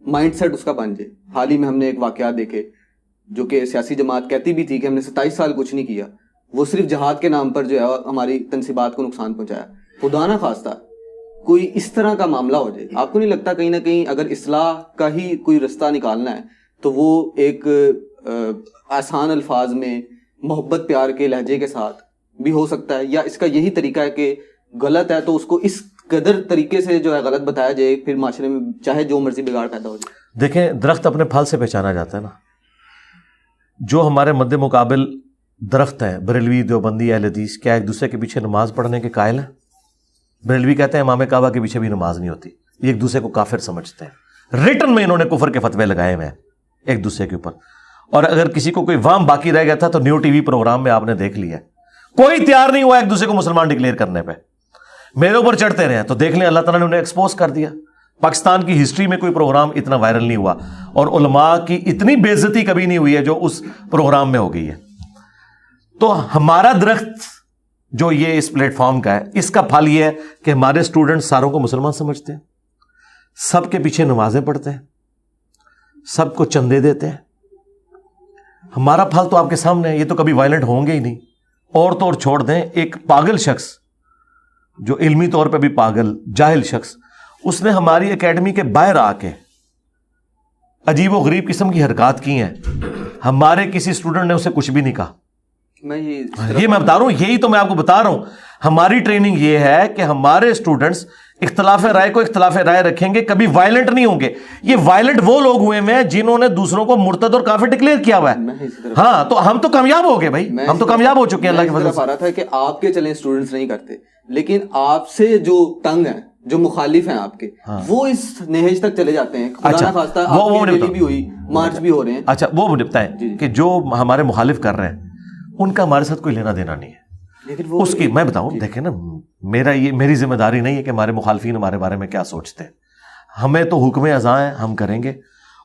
S1: مائنڈ سیٹ اس کا بن جائے. حال ہی میں ہم نے ایک واقعات دیکھے جو کہ سیاسی جماعت کہتی بھی تھی کہ ہم نے 27 سال کچھ نہیں کیا، وہ صرف جہاد کے نام پر جو ہے ہماری تنصیبات کو نقصان پہنچایا. خدا نہ خواستہ کوئی اس طرح کا معاملہ ہو جائے. آپ کو نہیں لگتا کہیں نہ کہیں اگر اصلاح کا ہی کوئی رستہ نکالنا ہے تو وہ ایک آسان الفاظ میں محبت پیار کے لہجے کے ساتھ بھی ہو سکتا ہے، یا اس کا یہی طریقہ ہے کہ غلط ہے تو اس کو اس قدر طریقے سے جو ہے غلط بتایا جائے، پھر معاشرے میں چاہے جو مرضی بگاڑ پیدا ہو جائے؟
S2: دیکھیں درخت اپنے پھل سے پہچانا جاتا ہے نا. جو ہمارے مد مقابل درخت ہیں، بریلوی دیوبندی اہل حدیث، کیا ایک دوسرے کے پیچھے نماز پڑھنے کے قائل ہیں؟ بریلوی کہتے ہیں امام کعبہ کے پیچھے بھی نماز نہیں ہوتی. یہ ایک دوسرے کو کافر سمجھتے ہیں. ریٹن میں انہوں نے کفر کے فتوے لگائے ہوئے ہیں ایک دوسرے کے اوپر. اور اگر کسی کو کوئی وام باقی رہ گیا تھا تو نیو ٹی وی پروگرام میں آپ نے دیکھ لیا، کوئی تیار نہیں ہوا ایک دوسرے کو مسلمان ڈکلیئر کرنے پہ. میرے اوپر چڑھتے رہے ہیں تو دیکھ لیں اللہ تعالیٰ نے انہیں ایکسپوز کر دیا. پاکستان کی ہسٹری میں کوئی پروگرام اتنا وائرل نہیں ہوا، اور علماء کی اتنی بے عزتی کبھی نہیں ہوئی ہے جو اس پروگرام میں ہو گئی ہے. تو ہمارا درخت جو یہ اس پلیٹ فارم کا ہے، اس کا پھل یہ ہے کہ ہمارے اسٹوڈنٹ ساروں کو مسلمان سمجھتے ہیں، سب کے پیچھے نمازیں پڑھتے ہیں، سب کو چندے دیتے ہیں. ہمارا پھل تو آپ کے سامنے ہے. یہ تو کبھی وائلنٹ ہوں گے ہی نہیں. اور تو اور چھوڑ دیں، ایک پاگل شخص جو علمی طور پہ بھی پاگل جاہل شخص، اس نے ہماری اکیڈمی کے باہر آ کے عجیب و غریب قسم کی حرکات کی ہیں. ہمارے کسی اسٹوڈنٹ نے اسے کچھ بھی نہیں کہا. یہ میں بتا رہا ہوں، یہی تو میں آپ کو بتا رہا ہوں. ہماری ٹریننگ یہ ہے کہ ہمارے اسٹوڈنٹس اختلاف رائے کو اختلاف رائے رکھیں گے، کبھی وائلنٹ نہیں ہوں گے. یہ وائلنٹ وہ لوگ ہوئے ہیں جنہوں نے دوسروں کو مرتد اور کافر ڈکلیئر کیا ہوا ہے. ہاں تو ہم تو کامیاب ہو گئے بھائی، ہم تو کامیاب ہو چکے ہیں اللہ کی فضل سے.
S1: آ رہا تھا کہ آپ کے چلیں اسٹوڈنٹس نہیں کرتے، لیکن آپ سے جو تنگ ہیں، جو مخالف ہیں آپ کے، وہ اس نہج تک چلے جاتے ہیں. خدا نہ خواستہ آپ کی ریلی بھی ہوئی، مارچ بھی ہو رہے ہیں.
S2: اچھا وہ مجھے بتائیں کہ جو ہمارے مخالف کر رہے ہیں ان کا ہمارے ساتھ کوئی لینا دینا نہیں ہے. اس کی میں بتاؤں، دیکھیں نا، میری ذمہ داری نہیں ہے کہ ہمارے مخالفین ہمارے بارے میں کیا سوچتے ہیں. ہمیں تو حکم ازاں ہے، ہم کریں گے.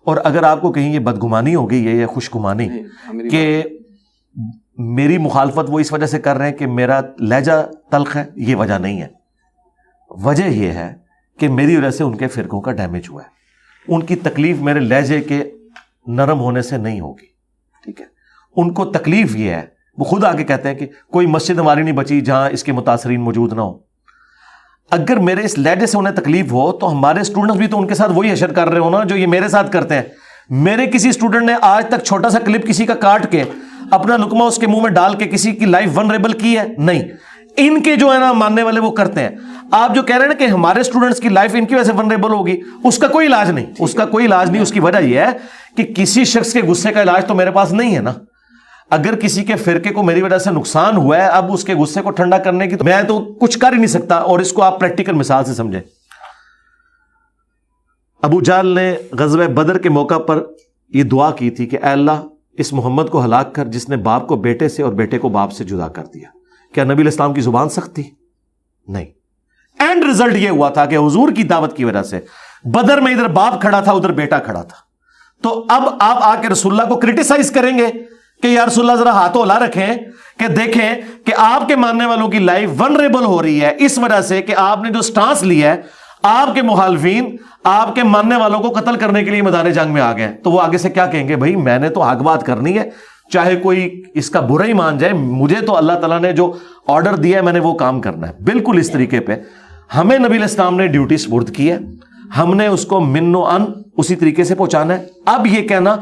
S2: اور اگر آپ کو کہیں یہ بدگمانی ہو گئی ہے یا خوشگمانی کہ میری مخالفت وہ اس وجہ سے کر رہے ہیں کہ میرا لہجہ تلخ ہے، یہ وجہ نہیں ہے. وجہ یہ ہے کہ میری وجہ سے ان کے فرقوں کا ڈیمیج ہوا ہے. ان کی تکلیف میرے لہجے کے نرم ہونے سے نہیں ہوگی. ٹھیک ہے، ان کو تکلیف یہ ہے، وہ خود آگے کہتے ہیں کہ کوئی مسجد ہماری نہیں بچی جہاں اس کے متاثرین موجود نہ ہو. اگر میرے اس لہجے سے انہیں تکلیف ہو تو ہمارے اسٹوڈنٹس بھی تو ان کے ساتھ وہی حشر کر رہے ہو نا جو یہ میرے ساتھ کرتے ہیں. میرے کسی اسٹوڈنٹ نے آج تک چھوٹا سا کلپ کسی کا کاٹ کے اپنا لقمہ اس کے منہ میں ڈال کے کسی کی لائف ونریبل کی ہے؟ نہیں. ان کے جو ہے نا ماننے والے وہ کرتے ہیں. آپ جو کہہ رہے ہیں نا کہ ہمارے اسٹوڈنٹس کی لائف ان کی وجہ سے ونریبل ہوگی، اس کا کوئی علاج نہیں، اس کا کوئی علاج نہیں. اس کی وجہ یہ ہے کہ کسی شخص کے غصے کا علاج تو میرے پاس نہیں ہے نا. اگر کسی کے فرقے کو میری وجہ سے نقصان ہوا ہے، اب اس کے غصے کو ٹھنڈا کرنے کی میں تو کچھ کر ہی نہیں سکتا. اور اس کو آپ پریکٹیکل مثال سے سمجھیں. ابو جہل نے غزوہ بدر کے موقع پر یہ دعا کی تھی کہ اے اللہ اس محمد کو ہلاک کر جس نے باپ کو بیٹے سے اور بیٹے کو باپ سے جدا کر دیا. کیا نبی علیہ السلام کی زبان سخت تھی؟ نہیں. اینڈ رزلٹ یہ ہوا تھا کہ حضور کی دعوت کی وجہ سے بدر میں ادھر باپ کھڑا تھا ادھر بیٹا کھڑا تھا. تو اب آپ آ کے رسول اللہ کو کرٹیسائز کریں گے کہ یا رسول اللہ ذرا ہاتھوں ہلا رکھیں کہ دیکھیں کہ آپ کے ماننے والوں کی لائف ونریبل ہو رہی ہے اس وجہ سے کہ آپ نے جو سٹانس لیا ہے، آپ کے مخالفین آپ کے ماننے والوں کو قتل کرنے کے لیے میدان جنگ میں آ گئے. تو وہ آگے سے کیا کہیں گے؟ بھائی میں نے تو حق بات کرنی ہے، چاہے کوئی اس کا برا ہی مان جائے، مجھے تو اللہ تعالیٰ نے جو آرڈر دیا ہے میں نے وہ کام کرنا ہے. بالکل اس طریقے پہ ہمیں نبی علیہ السلام نے ڈیوٹی سپرد کی ہے، ہم نے اس کو من و ان اسی طریقے سے پہنچانا ہے. اب یہ کہنا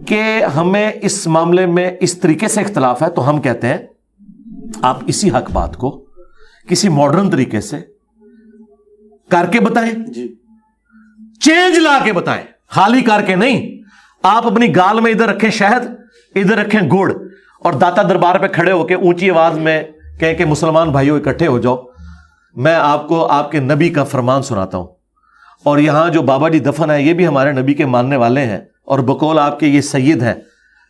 S2: کہ ہمیں اس معاملے میں اس طریقے سے اختلاف ہے تو ہم کہتے ہیں آپ اسی حق بات کو کسی ماڈرن طریقے سے کر کے بتائیں، چینج لا کے بتائیں، خالی کر کے نہیں. آپ اپنی گال میں ادھر رکھیں شہد، ادھر رکھیں گڑ، اور داتا دربار پہ کھڑے ہو کے اونچی آواز میں کہیں کہ مسلمان بھائیوں اکٹھے ہو جاؤ، میں آپ کو آپ کے نبی کا فرمان سناتا ہوں. اور یہاں جو بابا جی دفن ہے یہ بھی ہمارے نبی کے ماننے والے ہیں، اور بقول آپ کے یہ سید ہیں،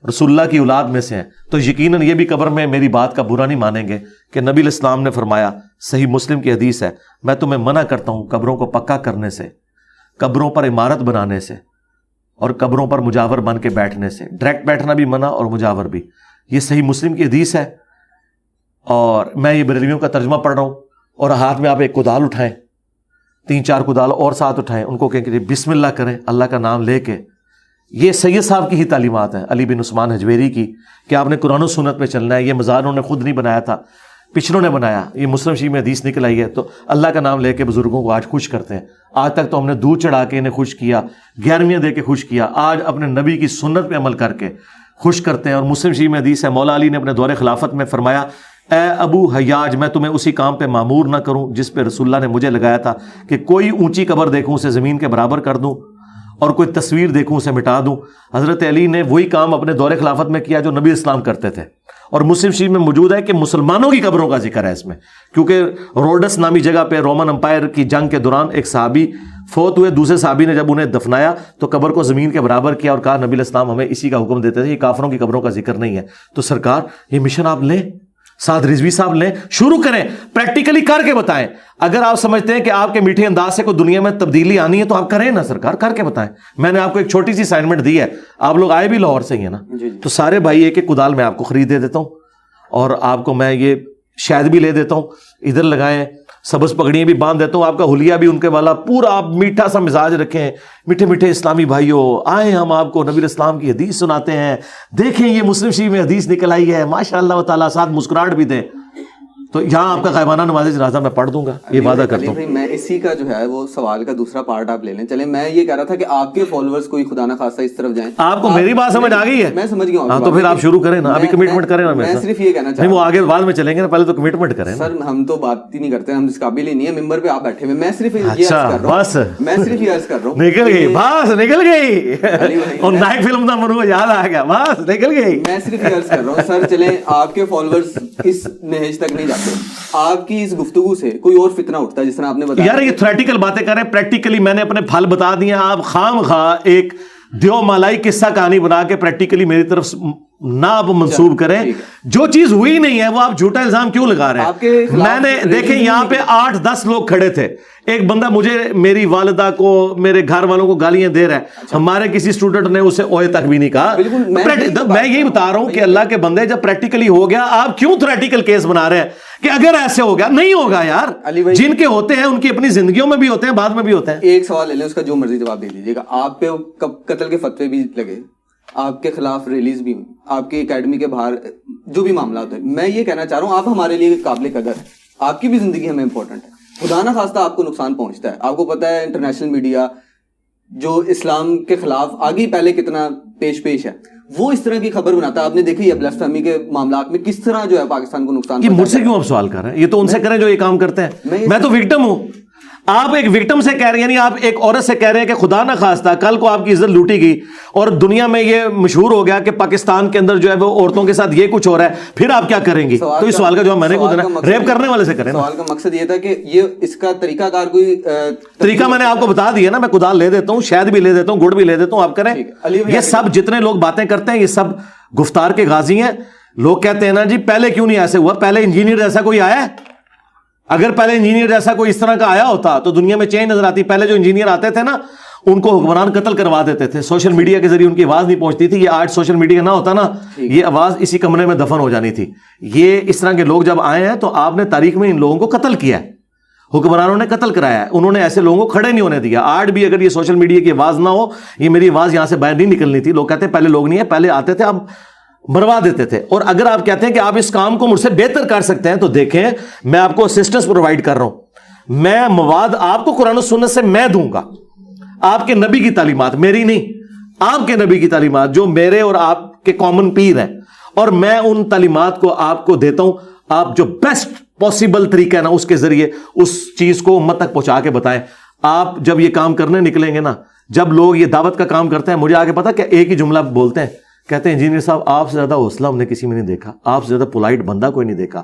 S2: رسول اللہ کی اولاد میں سے ہیں. تو یقیناً یہ بھی قبر میں میری بات کا برا نہیں مانیں گے کہ نبی علیہ السلام نے فرمایا، صحیح مسلم کی حدیث ہے، میں تمہیں منع کرتا ہوں قبروں کو پکا کرنے سے، قبروں پر عمارت بنانے سے، اور قبروں پر مجاور بن کے بیٹھنے سے. ڈائریکٹ بیٹھنا بھی منع اور مجاور بھی. یہ صحیح مسلم کی حدیث ہے. اور میں یہ بریلویوں کا ترجمہ پڑھ رہا ہوں، اور ہاتھ میں آپ ایک کدال اٹھائیں، 3-4 کدال اور ساتھ اٹھائیں، ان کو کہیں کہ بسم اللہ کریں اللہ کا نام لے کے. یہ سید صاحب کی ہی تعلیمات ہیں، علی بن عثمان حجویری کی، کہ آپ نے قرآن و سنت پہ چلنا ہے. یہ مزار انہوں نے خود نہیں بنایا تھا، پچھلوں نے بنایا. یہ مسلم شریف میں حدیث نکل آئی ہے. تو اللہ کا نام لے کے بزرگوں کو آج خوش کرتے ہیں. آج تک تو ہم نے دودھ چڑھا کے انہیں خوش کیا، 11ویں دے کے خوش کیا. آج اپنے نبی کی سنت پہ عمل کر کے خوش کرتے ہیں. اور مسلم شریف میں حدیث ہے، مولا علی نے اپنے دور خلافت میں فرمایا، اے ابو حیاج میں تمہیں اسی کام پہ معمور نہ کروں جس پہ رسول اللہ نے مجھے لگایا تھا، کہ کوئی اونچی قبر دیکھوں اسے زمین کے برابر کر دوں، اور کوئی تصویر دیکھوں اسے مٹا دوں. حضرت علی نے وہی کام اپنے دور خلافت میں کیا جو نبی اسلام کرتے تھے. اور مسلم شریف میں موجود ہے کہ مسلمانوں کی قبروں کا ذکر ہے اس میں، کیونکہ روڈس نامی جگہ پہ رومن امپائر کی جنگ کے دوران ایک صحابی فوت ہوئے، دوسرے صحابی نے جب انہیں دفنایا تو قبر کو زمین کے برابر کیا اور کہا نبی علیہ السلام ہمیں اسی کا حکم دیتے تھے، یہ کافروں کی قبروں کا ذکر نہیں ہے. تو سرکار یہ مشن آپ لیں، سعد رضوی صاحب لیں، شروع کریں، پریکٹیکلی کر کے بتائیں. اگر آپ سمجھتے ہیں کہ آپ کے میٹھے انداز سے کوئی دنیا میں تبدیلی آنی ہے تو آپ کریں نا سرکار، کر کے بتائیں. میں نے آپ کو ایک چھوٹی سی اسائنمنٹ دی ہے، آپ لوگ آئے بھی لاہور سے ہی ہیں نا، تو سارے بھائی ایک ایک کدال میں آپ کو خرید دے دیتا ہوں، اور آپ کو میں یہ شاید بھی لے دیتا ہوں، ادھر لگائیں، سبز پگڑیاں بھی باندھ دیتا ہوں، آپ کا حلیہ بھی ان کے والا پورا، آپ میٹھا سا مزاج رکھیں. میٹھے میٹھے اسلامی بھائیوں آئیں، ہم آپ کو نبی اسلام کی حدیث سناتے ہیں، دیکھیں یہ مسلم شریف میں حدیث نکل آئی ہے، ماشاء اللہ تعالیٰ، ساتھ مسکراہٹ بھی دیں. تو یہاں آپ کا غائبانہ نماز جنازہ میں پڑھ دوں گا، یہ وعدہ کرتا ہوں.
S1: میں اسی کا جو ہے وہ سوال کا دوسرا پارٹ آپ لے لیں. چلیں میں یہ کہہ رہا تھا کہ آپ کے فالوورز کوئی خدا نہ خواستہ اس طرف جائیں. آپ
S2: کو میری بات سمجھ آ گئی ہے؟
S1: میں سمجھ گیا ہوں.
S2: ہاں تو پھر آپ شروع کریں نا، ابھی کمٹمنٹ کریں نا.
S1: میں صرف یہ کہنا چاہتا
S2: ہوں، وہ آگے بعد میں چلیں گے نا، پہلے تو کمٹمنٹ کریں.
S1: سر ہم تو بات ہی نہیں کرتے، ہم اس قابل ہی نہیں ہے، ممبر پہ آپ بیٹھے ہوئے. میں صرف یہ عرض کر رہا ہوں،
S2: بس
S1: میں صرف یہ عرض کر رہا ہوں،
S2: نکل گئی بس، نکل گئی، اور نائک فلم کا منو یاد آ گیا، بس نکل گئی.
S1: میں صرف یہ عرض کر رہا ہوں سر، چلیں آپ کے فالوورز اس نہج تک نہیں جاتے، آپ کی اس گفتگو سے کوئی اور فتنہ اٹھتا ہے جس طرح آپ نے بتایا.
S2: یار یہ تھیوریٹیکل باتیں کر رہے ہیں، پریکٹیکلی میں نے اپنے پھل بتا دیے. آپ خام خواہ ایک دیو مالائی قصہ کہانی بنا کے پریکٹیکلی میری طرف نہ آپ منسوب کریں. جو چیز ہوئی نہیں ہے وہ آپ جھوٹا الزام کیوں لگا رہے ہیں؟ میں نے دیکھیں یہاں پہ 8-10 لوگ کھڑے تھے, ایک بندہ مجھے میری والدہ کو میرے گھر والوں کو گالیاں دے رہا ہے, ہمارے کسی اسٹوڈنٹ نے اسے اوئے تک بھی نہیں کہا. میں یہی بتا رہا ہوں کہ اللہ کے بندے جب پریکٹیکلی ہو گیا, آپ کیوں تھریٹیکل کیس بنا رہے ہیں کہ اگر ایسے ہو گیا؟ نہیں ہوگا یار, جن کے ہوتے ہیں ان کی اپنی زندگیوں میں بھی ہوتے ہیں, بعد میں بھی ہوتے ہیں.
S1: ایک سوال لے لیں, اس کا جو مرضی جواب دے دیجیے گا. آپ پہ قتل کے فتوے بھی لگے, آپ کے خلاف ریلیز بھی ہوئی, آپ کی اکیڈمی کے باہر جو بھی معاملات ہیں, میں یہ کہنا چاہ رہا ہوں آپ ہمارے لیے قابل قدر ہیں, آپ کی بھی زندگی ہمیں امپورٹنٹ ہے. خدا نہ خواستہ آپ کو نقصان پہنچتا ہے. آپ کو پتہ ہے انٹرنیشنل میڈیا جو اسلام کے خلاف آگے پہلے کتنا پیش ہے, وہ اس طرح کی خبر بناتا ہے. آپ نے دیکھی ہے بلس فہمی کے معاملات میں کس طرح جو ہے پاکستان کو نقصان
S2: پہنچا. مجھ سے کیوں آپ سوال کر رہے ہیں؟ یہ تو ان سے کریں جو یہ کام کرتے ہیں. میں تو وکٹم ہوں. آپ ایک وکٹم سے کہہ رہے ہیں, یعنی آپ ایک عورت سے کہہ رہے ہیں کہ خدا نہ خواستہ کل کو آپ کی عزت لوٹی گئی اور دنیا میں یہ مشہور ہو گیا کہ پاکستان کے اندر جو ہے وہ عورتوں کے ساتھ یہ کچھ ہو رہا ہے, پھر آپ کیا کریں گی؟ تو اس سوال کا جواب میں نے کو دینا, ریپ کرنے والے سے کریں.
S1: سوال کا مقصد یہ تھا کہ یہ اس کا طریقہ کار کوئی
S2: طریقہ میں نے آپ کو بتا دیا نا, میں کدال لے دیتا ہوں, شہد بھی لے دیتا ہوں, گڑ بھی لے دیتا ہوں, آپ کریں. یہ سب جتنے لوگ باتیں کرتے ہیں یہ سب گفتار کے غازی ہیں. لوگ کہتے ہیں نا جی پہلے کیوں نہیں ایسے ہوا, پہلے انجینئر جیسا کوئی آیا ہے؟ اگر پہلے انجینئر جیسا کوئی اس طرح کا آیا ہوتا تو دنیا میں چینج نظر آتی. پہلے جو انجینئر آتے تھے نا ان کو حکمران قتل کروا دیتے تھے, سوشل میڈیا کے ذریعے ان کی آواز نہیں پہنچتی تھی. یہ آج سوشل میڈیا نہ ہوتا نا, یہ آواز اسی کمرے میں دفن ہو جانی تھی. یہ اس طرح کے لوگ جب آئے ہیں تو آپ نے تاریخ میں ان لوگوں کو قتل کیا ہے, حکمرانوں نے قتل کرایا ہے, انہوں نے ایسے لوگوں کو کھڑے نہیں ہونے دیا. آج بھی اگر یہ سوشل میڈیا کی آواز نہ ہو, یہ میری آواز یہاں سے باہر نہیں نکلنی تھی. لوگ کہتے ہیں پہلے لوگ نہیں ہے, پہلے آتے تھے اب مروا دیتے تھے. اور اگر آپ کہتے ہیں کہ آپ اس کام کو مجھ سے بہتر کر سکتے ہیں تو دیکھیں میں آپ کو اسسٹنس پرووائڈ کر رہا ہوں. میں مواد آپ کو قرآن و سنت سے میں دوں گا, آپ کے نبی کی تعلیمات, میری نہیں, آپ کے نبی کی تعلیمات جو میرے اور آپ کے کامن پیر ہیں, اور میں ان تعلیمات کو آپ کو دیتا ہوں. آپ جو بیسٹ پاسبل طریقہ ہے نا اس کے ذریعے اس چیز کو امت تک پہنچا کے بتائیں. آپ جب یہ کام کرنے نکلیں گے نا, جب لوگ یہ دعوت کا کام کرتے ہیں, مجھے آگے پتا کہ ایک ہی جملہ بولتے ہیں, کہتے ہیں انجینئر صاحب آپ سے زیادہ حوصلہ ہم نے کسی میں نہیں دیکھا, آپ سے زیادہ پولائٹ بندہ کوئی نہیں دیکھا,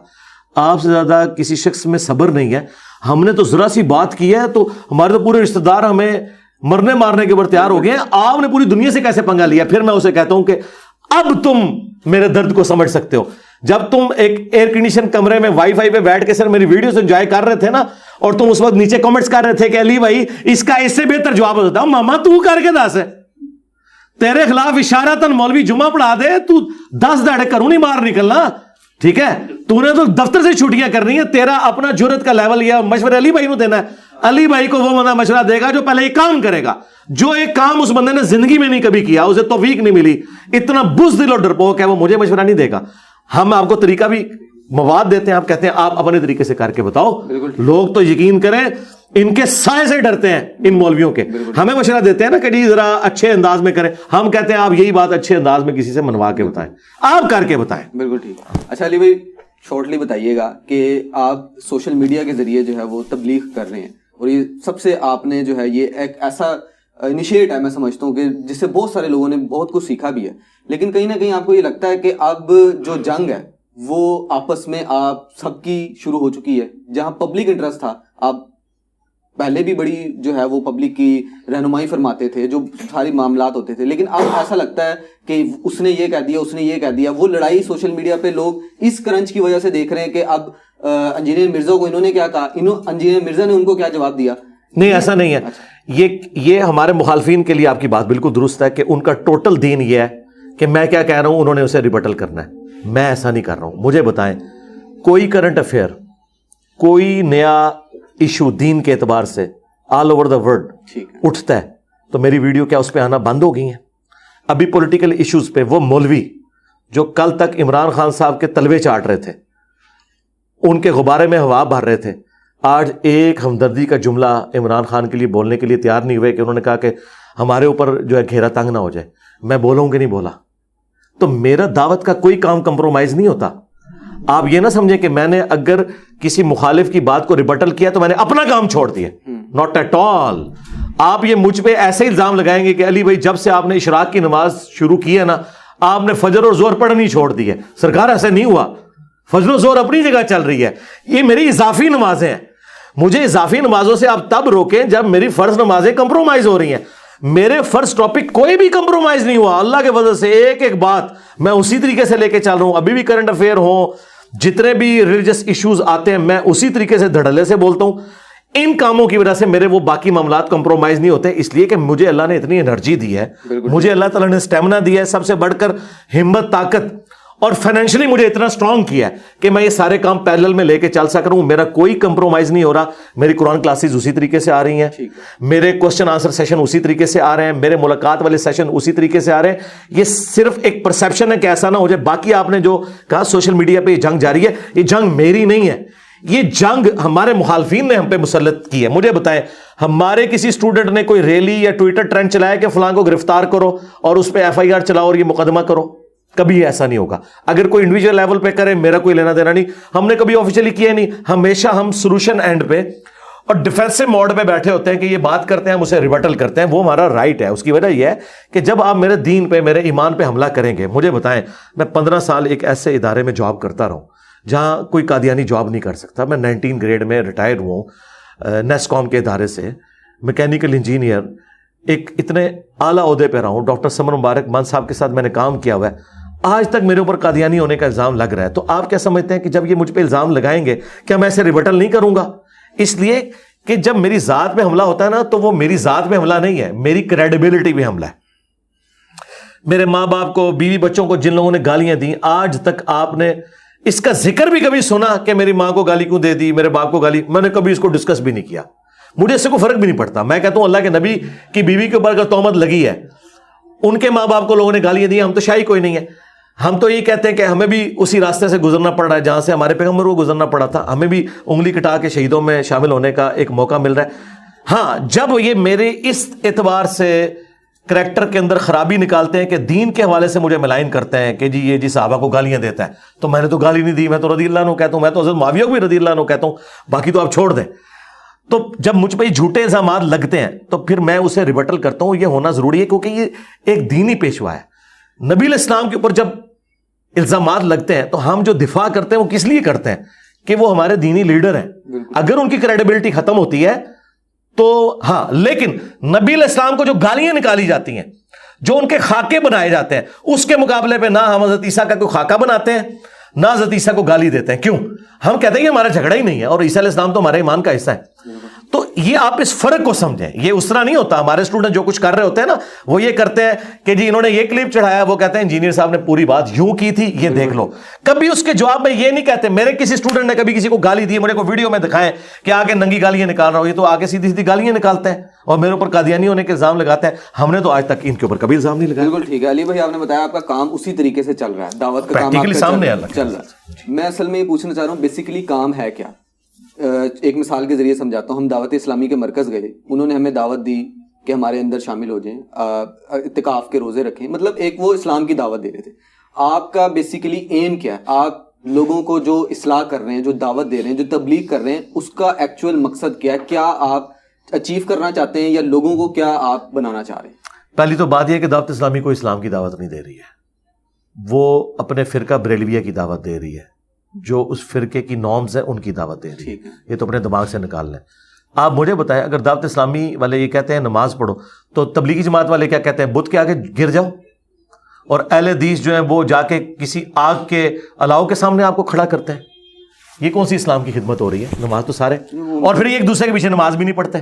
S2: آپ سے زیادہ کسی شخص میں صبر نہیں ہے. ہم نے تو ذرا سی بات کی ہے تو ہمارے تو پورے رشتہ دار ہمیں مرنے مارنے کے اوپر تیار ہو گئے ہیں, آپ نے پوری دنیا سے کیسے پنگا لیا؟ پھر میں اسے کہتا ہوں کہ اب تم میرے درد کو سمجھ سکتے ہو. جب تم ایک ایئر کنڈیشن کمرے میں وائی فائی پہ بیٹھ کے سر میری ویڈیوز انجوائے کر رہے تھے نا, اور تم اس وقت نیچے کمنٹس کر رہے تھے کہ علی بھائی اس کا اس سے بہتر جواب ہوتا ہے, ماما تو کر کے دس ہے, تیرے خلاف اشارتاً مولوی جمعہ پڑھا دے, تو 10 دہڑے کروں نہیں مار نکلنا, ٹھیک ہے؟ تو نے تو دفتر سے چھٹیاں کرنی ہے, تیرا اپنا جرت کا لیول یہ مشورہ علی بھائی کو دینا ہے. علی بھائی کو وہ بندہ مشورہ دے گا جو پہلے یہ کام کرے گا, جو ایک کام اس بندے نے زندگی میں نہیں کبھی کیا, اسے توفیق نہیں ملی, اتنا بزدل اور ڈرپوک ہے, وہ مجھے مشورہ نہیں دے گا. ہم آپ کو طریقہ بھی مواد دیتے ہیں, آپ کہتے ہیں آپ اپنے طریقے سے کر کے بتاؤ. لوگ تو یقین کریں ان کے سائے سے ڈرتے ہیں ان مولویوں کے. ہمیں مشورہ دیتے ہیں نا کہ جی ذرا اچھے انداز میں کریں, ہم کہتے ہیں آپ یہی بات اچھے انداز میں کسی سے منوا کے بتائیں, آپ کر کے بتائیں.
S1: بالکل ٹھیک. اچھا علی بھائی شارٹلی بتائیے گا کہ آپ سوشل میڈیا کے ذریعے جو ہے وہ تبلیغ کر رہے ہیں, اور یہ سب سے آپ نے جو ہے یہ ایک ایسا انیشیٹ ہے, میں سمجھتا ہوں کہ جس سے بہت سارے لوگوں نے بہت کچھ سیکھا بھی ہے. لیکن کہیں نہ کہیں آپ کو یہ لگتا ہے کہ اب جو جنگ ہے وہ آپس میں آپ سب کی شروع ہو چکی ہے. جہاں پبلک انٹرسٹ تھا, آپ پہلے بھی بڑی جو ہے وہ پبلک کی رہنمائی فرماتے تھے, جو ساری معاملات ہوتے تھے, لیکن اب ایسا لگتا ہے کہ اس نے یہ کہہ دیا, اس نے یہ کہہ دیا. وہ لڑائی سوشل میڈیا پہ لوگ اس کرنچ کی وجہ سے دیکھ رہے ہیں کہ اب انجینئر مرزا کو انہوں نے کیا کہا, انجینئر مرزا نے ان کو کیا جواب دیا.
S2: نہیں, ایسا نہیں ہے. یہ ہمارے مخالفین کے لیے آپ کی بات بالکل درست ہے کہ ان کا ٹوٹل دین یہ ہے کہ میں کیا کہہ رہا ہوں انہوں نے اسے ریبٹل کرنا ہے. میں ایسا نہیں کر رہا ہوں. مجھے بتائیں کوئی کرنٹ افیئر, کوئی نیا ایشو دین کے اعتبار سے آل اوور دا ورلڈ اٹھتا ہے تو میری ویڈیو کیا اس پہ آنا بند ہو گئی ہیں؟ ابھی پولیٹیکل ایشوز پہ وہ مولوی جو کل تک عمران خان صاحب کے تلوے چاٹ رہے تھے, ان کے غبارے میں ہوا بھر رہے تھے, آج ایک ہمدردی کا جملہ عمران خان کے لیے بولنے کے لیے تیار نہیں ہوئے کہ انہوں نے کہا کہ ہمارے اوپر جو ہے گھیرا تنگ نہ ہو جائے. میں بولوں کہ نہیں بولا تو میرا دعوت کا کوئی کام کمپرومائز نہیں ہوتا. آپ یہ نہ سمجھیں کہ میں نے اگر کسی مخالف کی بات کو ریبٹل کیا تو میں نے اپنا کام چھوڑ دیا, ناٹ ایٹ آل. آپ یہ مجھ پہ ایسے الزام لگائیں گے کہ علی بھائی جب سے آپ نے اشراق کی نماز شروع کی ہے نا آپ نے فجر اور زور پڑھنی چھوڑ دی ہے. سرکار ایسے نہیں ہوا, فجر و زور اپنی جگہ چل رہی ہے. یہ میری اضافی نمازیں ہیں, مجھے اضافی نمازوں سے آپ تب روکیں جب میری فرض نمازیں کمپرومائز ہو رہی ہیں. میرے فرسٹ ٹاپک کوئی بھی کمپرومائز نہیں ہوا اللہ کے وجہ سے. ایک ایک بات میں اسی طریقے سے لے کے چل رہا ہوں. ابھی بھی کرنٹ افیئر ہوں, جتنے بھی ریلیجس ایشوز آتے ہیں میں اسی طریقے سے دھڑلے سے بولتا ہوں. ان کاموں کی وجہ سے میرے وہ باقی معاملات کمپرومائز نہیں ہوتے, اس لیے کہ مجھے اللہ نے اتنی انرجی دی ہے, مجھے اللہ تعالیٰ نے اسٹیمنا دیا ہے, سب سے بڑھ کر ہمت, طاقت, اور فائنینشلی مجھے اتنا اسٹرانگ کیا ہے کہ میں یہ سارے کام پیرلل میں لے کے چل سک رہا ہوں. میرا کوئی کمپرومائز نہیں ہو رہا. میری قرآن کلاسز اسی طریقے سے آ رہی ہیں, میرے کوسچن آنسر سیشن اسی طریقے سے آ رہے ہیں, میرے ملاقات والے سیشن اسی طریقے سے آ رہے ہیں. یہ صرف ایک پرسیپشن ہے کہ ایسا نہ ہو جائے. باقی آپ نے جو کہا سوشل میڈیا پہ یہ جنگ جاری ہے, یہ جنگ میری نہیں ہے, یہ جنگ ہمارے مخالفین نے ہم پہ مسلط کی ہے. مجھے بتائیں, ہمارے کسی اسٹوڈنٹ نے کوئی ریلی یا ٹویٹر ٹرینڈ چلایا کہ فلاں کو گرفتار کرو اور اس پہ FIR چلاؤ اور یہ مقدمہ کرو؟ کبھی ایسا نہیں ہوگا. اگر کوئی انڈیویجول لیول پہ کرے میرا کوئی لینا دینا نہیں, ہم نے کبھی آفیشیلی کیا نہیں. ہمیشہ ہم سولوشن اینڈ پہ اور ڈیفینسو موڈ پہ بیٹھے ہوتے ہیں کہ یہ بات کرتے ہیں, ہم اسے ریبٹل کرتے ہیں, وہ ہمارا رائٹ ہے. اس کی وجہ یہ ہے کہ جب آپ میرے دین پہ, میرے ایمان پہ حملہ کریں گے, مجھے بتائیں, میں 15 سال ایک ایسے ادارے میں جاب کرتا رہا ہوں جہاں کوئی قادیانی جاب نہیں کر سکتا. میں 19 گریڈ میں ریٹائر ہوا ہوں نیسکوم کے ادارے سے, میکینیکل انجینئر, ایک اتنے اعلیٰ عہدے پہ رہا ہوں. ڈاکٹر سمر مبارک مان صاحب کے ساتھ میں نے کام کیا ہوا ہے. آج تک میرے اوپر قادیانی ہونے کا الزام لگ رہا ہے. تو آپ کیا سمجھتے ہیں کہ جب یہ مجھ پہ الزام لگائیں گے کیا میں اسے ریبٹل نہیں کروں گا؟ اس لیے کہ جب میری ذات پہ حملہ ہوتا ہے نا, تو وہ میری ذات پہ حملہ نہیں ہے, میری کریڈیبلٹی پہ حملہ ہے. میرے ماں باپ کو, بیوی بچوں کو جن لوگوں نے گالیاں دیں, آج تک آپ نے اس کا ذکر بھی کبھی سنا کہ میری ماں کو گالی کیوں دے دی, میرے باپ کو گالی؟ میں نے کبھی اس کو ڈسکس بھی نہیں کیا. مجھے اس سے کوئی فرق بھی نہیں پڑتا. میں کہتا ہوں اللہ کے نبی کی بیوی کے اوپر اگر تہمت لگی ہے, ان کے ماں باپ کو لوگوں نے گالیاں دی, ہم تو شاہی کوئی نہیں ہے. ہم تو یہ کہتے ہیں کہ ہمیں بھی اسی راستے سے گزرنا پڑ رہا ہے جہاں سے ہمارے پیغمبر کو گزرنا پڑا تھا. ہمیں بھی انگلی کٹا کے شہیدوں میں شامل ہونے کا ایک موقع مل رہا ہے. ہاں, جب یہ میرے اس اعتبار سے کریکٹر کے اندر خرابی نکالتے ہیں کہ دین کے حوالے سے مجھے ملائن کرتے ہیں کہ جی یہ جی صحابہ کو گالیاں دیتا ہے, تو میں نے تو گالی نہیں دی, میں تو رضی اللہ عنہ کہتا ہوں, میں تو حضرت معاویہ کو بھی رضی اللہ عنہ کہتا ہوں, باقی تو آپ چھوڑ دیں. تو جب مجھ پہ یہ جھوٹے الزامات لگتے ہیں تو پھر میں اسے ریبٹل کرتا ہوں. یہ ہونا ضروری ہے کیونکہ یہ ایک دینی پیشوا ہے. نبی علیہ السلام کے اوپر جب الزامات لگتے ہیں تو ہم جو دفاع کرتے ہیں وہ کس لیے کرتے ہیں کہ وہ ہمارے دینی لیڈر ہیں. اگر ان کی کریڈیبلٹی ختم ہوتی ہے تو ہاں, لیکن نبی علیہ السلام کو جو گالیاں نکالی جاتی ہیں, جو ان کے خاکے بنائے جاتے ہیں, اس کے مقابلے پہ نہ ہم حضرت عیسیٰ کا کوئی خاکہ بناتے ہیں نہ حضرت عیسیٰ کو گالی دیتے ہیں. کیوں؟ ہم کہتے ہیں کہ ہمارا جھگڑا ہی نہیں ہے اور عیسیٰ علیہ السلام تو ہمارے ایمان کا حصہ ہے. تو یہ آپ اس فرق کو سمجھیں. یہ اس طرح نہیں ہوتا. ہمارے اسٹوڈنٹ جو کچھ کر رہے ہوتے ہیں نا, وہ یہ کرتے ہیں کہ جی انہوں نے یہ کلپ چڑھایا, وہ کہتے ہیں انجینئر صاحب نے پوری بات یوں کی تھی, یہ دیکھ لو. کبھی اس کے جواب میں یہ نہیں کہتے. میرے کسی اسٹوڈنٹ نے کبھی کسی کو گالی دی, مجھے کوئی ویڈیو میں دکھائیں کہ آگے ننگی گالیاں نکال رہا ہوں, یہ تو آگے سیدھی سیدھی گالیاں نکالتے ہیں اور میرے اوپر قادیانی ہونے کے الزام لگاتے ہیں. ہم نے تو آج تک ان کے اوپر کبھی الزام نہیں لگایا.
S1: بالکل ٹھیک ہے علی بھائی, آپ نے بتایا آپ کا کام اسی طریقے سے چل رہا ہے, دعوت کا کام
S2: سامنے
S1: چل رہا ہے. میں اصل میں یہ پوچھنا چاہ رہا ہوں بیسیکلی کام ہے کیا. ایک مثال کے ذریعے سمجھاتا ہوں. ہم دعوت اسلامی کے مرکز گئے, انہوں نے ہمیں دعوت دی کہ ہمارے اندر شامل ہو جائیں, اعتکاف کے روزے رکھیں, مطلب ایک وہ اسلام کی دعوت دے رہے تھے. آپ کا بیسیکلی ایم کیا ہے؟ آپ لوگوں کو جو اصلاح کر رہے ہیں, جو دعوت دے رہے ہیں, جو تبلیغ کر رہے ہیں, اس کا ایکچوئل مقصد کیا ہے؟ کیا آپ اچیو کرنا چاہتے ہیں یا لوگوں کو کیا آپ بنانا چاہ رہے ہیں؟
S2: پہلی تو بات یہ ہے کہ دعوت اسلامی کو اسلام کی دعوت نہیں دے رہی ہے, وہ اپنے فرقہ بریلویہ کی دعوت دے رہی ہے. جو اس فرقے کی نارمز ہیں ان کی دعوت دے رہی ہے. یہ تو اپنے دماغ سے نکال لیں. آپ مجھے بتائیں, اگر دعوت اسلامی والے یہ کہتے ہیں نماز پڑھو, تو تبلیغی جماعت والے کیا کہتے ہیں؟ بت کے آگے گر جاؤ. اور اہل حدیث جو ہیں وہ جا کے کسی آگ کے الاؤ کے سامنے آپ کو کھڑا کرتے ہیں. یہ کون سی اسلام کی خدمت ہو رہی ہے؟ نماز تو سارے, اور پھر ایک دوسرے کے پیچھے نماز بھی نہیں پڑھتے.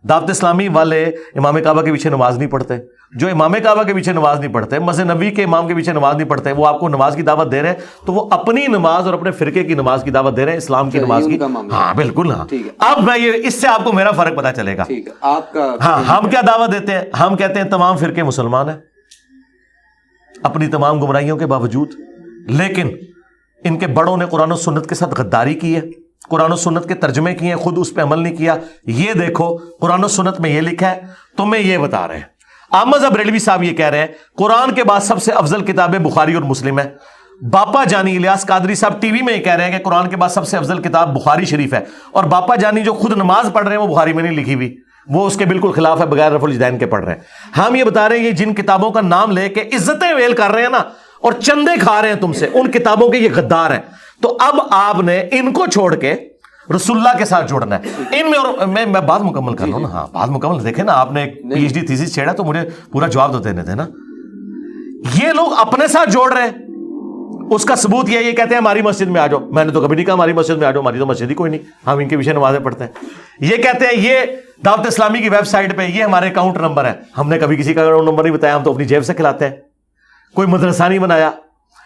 S2: دعوت اسلامی والے امام کعبہ کے پیچھے نماز نہیں پڑھتے. جو امام کعبہ کے پیچھے نماز نہیں پڑھتے, مسجد نبوی کے امام کے پیچھے نماز نہیں پڑھتے, وہ آپ کو نماز کی دعوت دے رہے ہیں, تو وہ اپنی نماز اور اپنے فرقے کی نماز کی دعوت دے رہے ہیں, اسلام کی نماز کی. ہاں بالکل. ہاں, اب میں یہ اس سے آپ کو میرا فرق پتا چلے گا. ہاں, ہم کیا دعوت دیتے ہیں؟ ہم کہتے ہیں تمام فرقے مسلمان ہیں اپنی تمام گمراہیوں کے باوجود, لیکن ان کے بڑوں نے قرآن و سنت کے ساتھ غداری کی ہے, قرآن و سنت کے ترجمے کیے ہیں, خود اس پہ عمل نہیں کیا. یہ دیکھو قرآن و سنت میں یہ لکھا ہے, تمہیں یہ بتا رہے ہیں. احمد بریلوی صاحب یہ کہہ رہے ہیں قرآن کے بعد سب سے افضل کتابیں بخاری اور مسلم ہے. باپا جانی الیاس قادری صاحب ٹی وی میں یہ کہہ رہے ہیں کہ قرآن کے بعد سب سے افضل کتاب بخاری شریف ہے. اور باپا جانی جو خود نماز پڑھ رہے ہیں وہ بخاری میں نہیں لکھی ہوئی, وہ اس کے بالکل خلاف ہے, بغیر رفع الجدین کے پڑھ رہے ہیں. ہم یہ بتا رہے ہیں یہ جن کتابوں کا نام لے کے عزتیں ویل کر رہے ہیں نا, اور چندے کھا رہے ہیں تم سے, ان کتابوں کے یہ غدار ہیں. تو اب آپ نے ان کو چھوڑ کے رسول اللہ کے ساتھ جوڑنا ہے ان میں. اور میں بات مکمل کر رہا ہوں نا. ہاں بات مکمل. دیکھیں نا آپ نے ایک پی ایچ ڈی تھیسس چھیڑا تو مجھے پورا جواب تو دینے تھے نا. یہ لوگ اپنے ساتھ جوڑ رہے ہیں. اس کا ثبوت یہ کہتے ہیں ہماری مسجد میں آ جاؤ. میں نے تو کبھی نہیں کہا ہماری مسجد میں آ جاؤ, ہماری تو مسجد ہی کوئی نہیں, ہم ان کے پیچھے نمازیں پڑھتے ہیں. یہ کہتے ہیں یہ دعوت اسلامی کی ویب سائٹ پہ یہ ہمارے اکاؤنٹ نمبر ہے. ہم نے کبھی کسی کا اکاؤنٹ نمبر نہیں بتایا, ہم تو اپنی جیب سے کھلاتے ہیں. کوئی مدرسہ نہیں بنایا.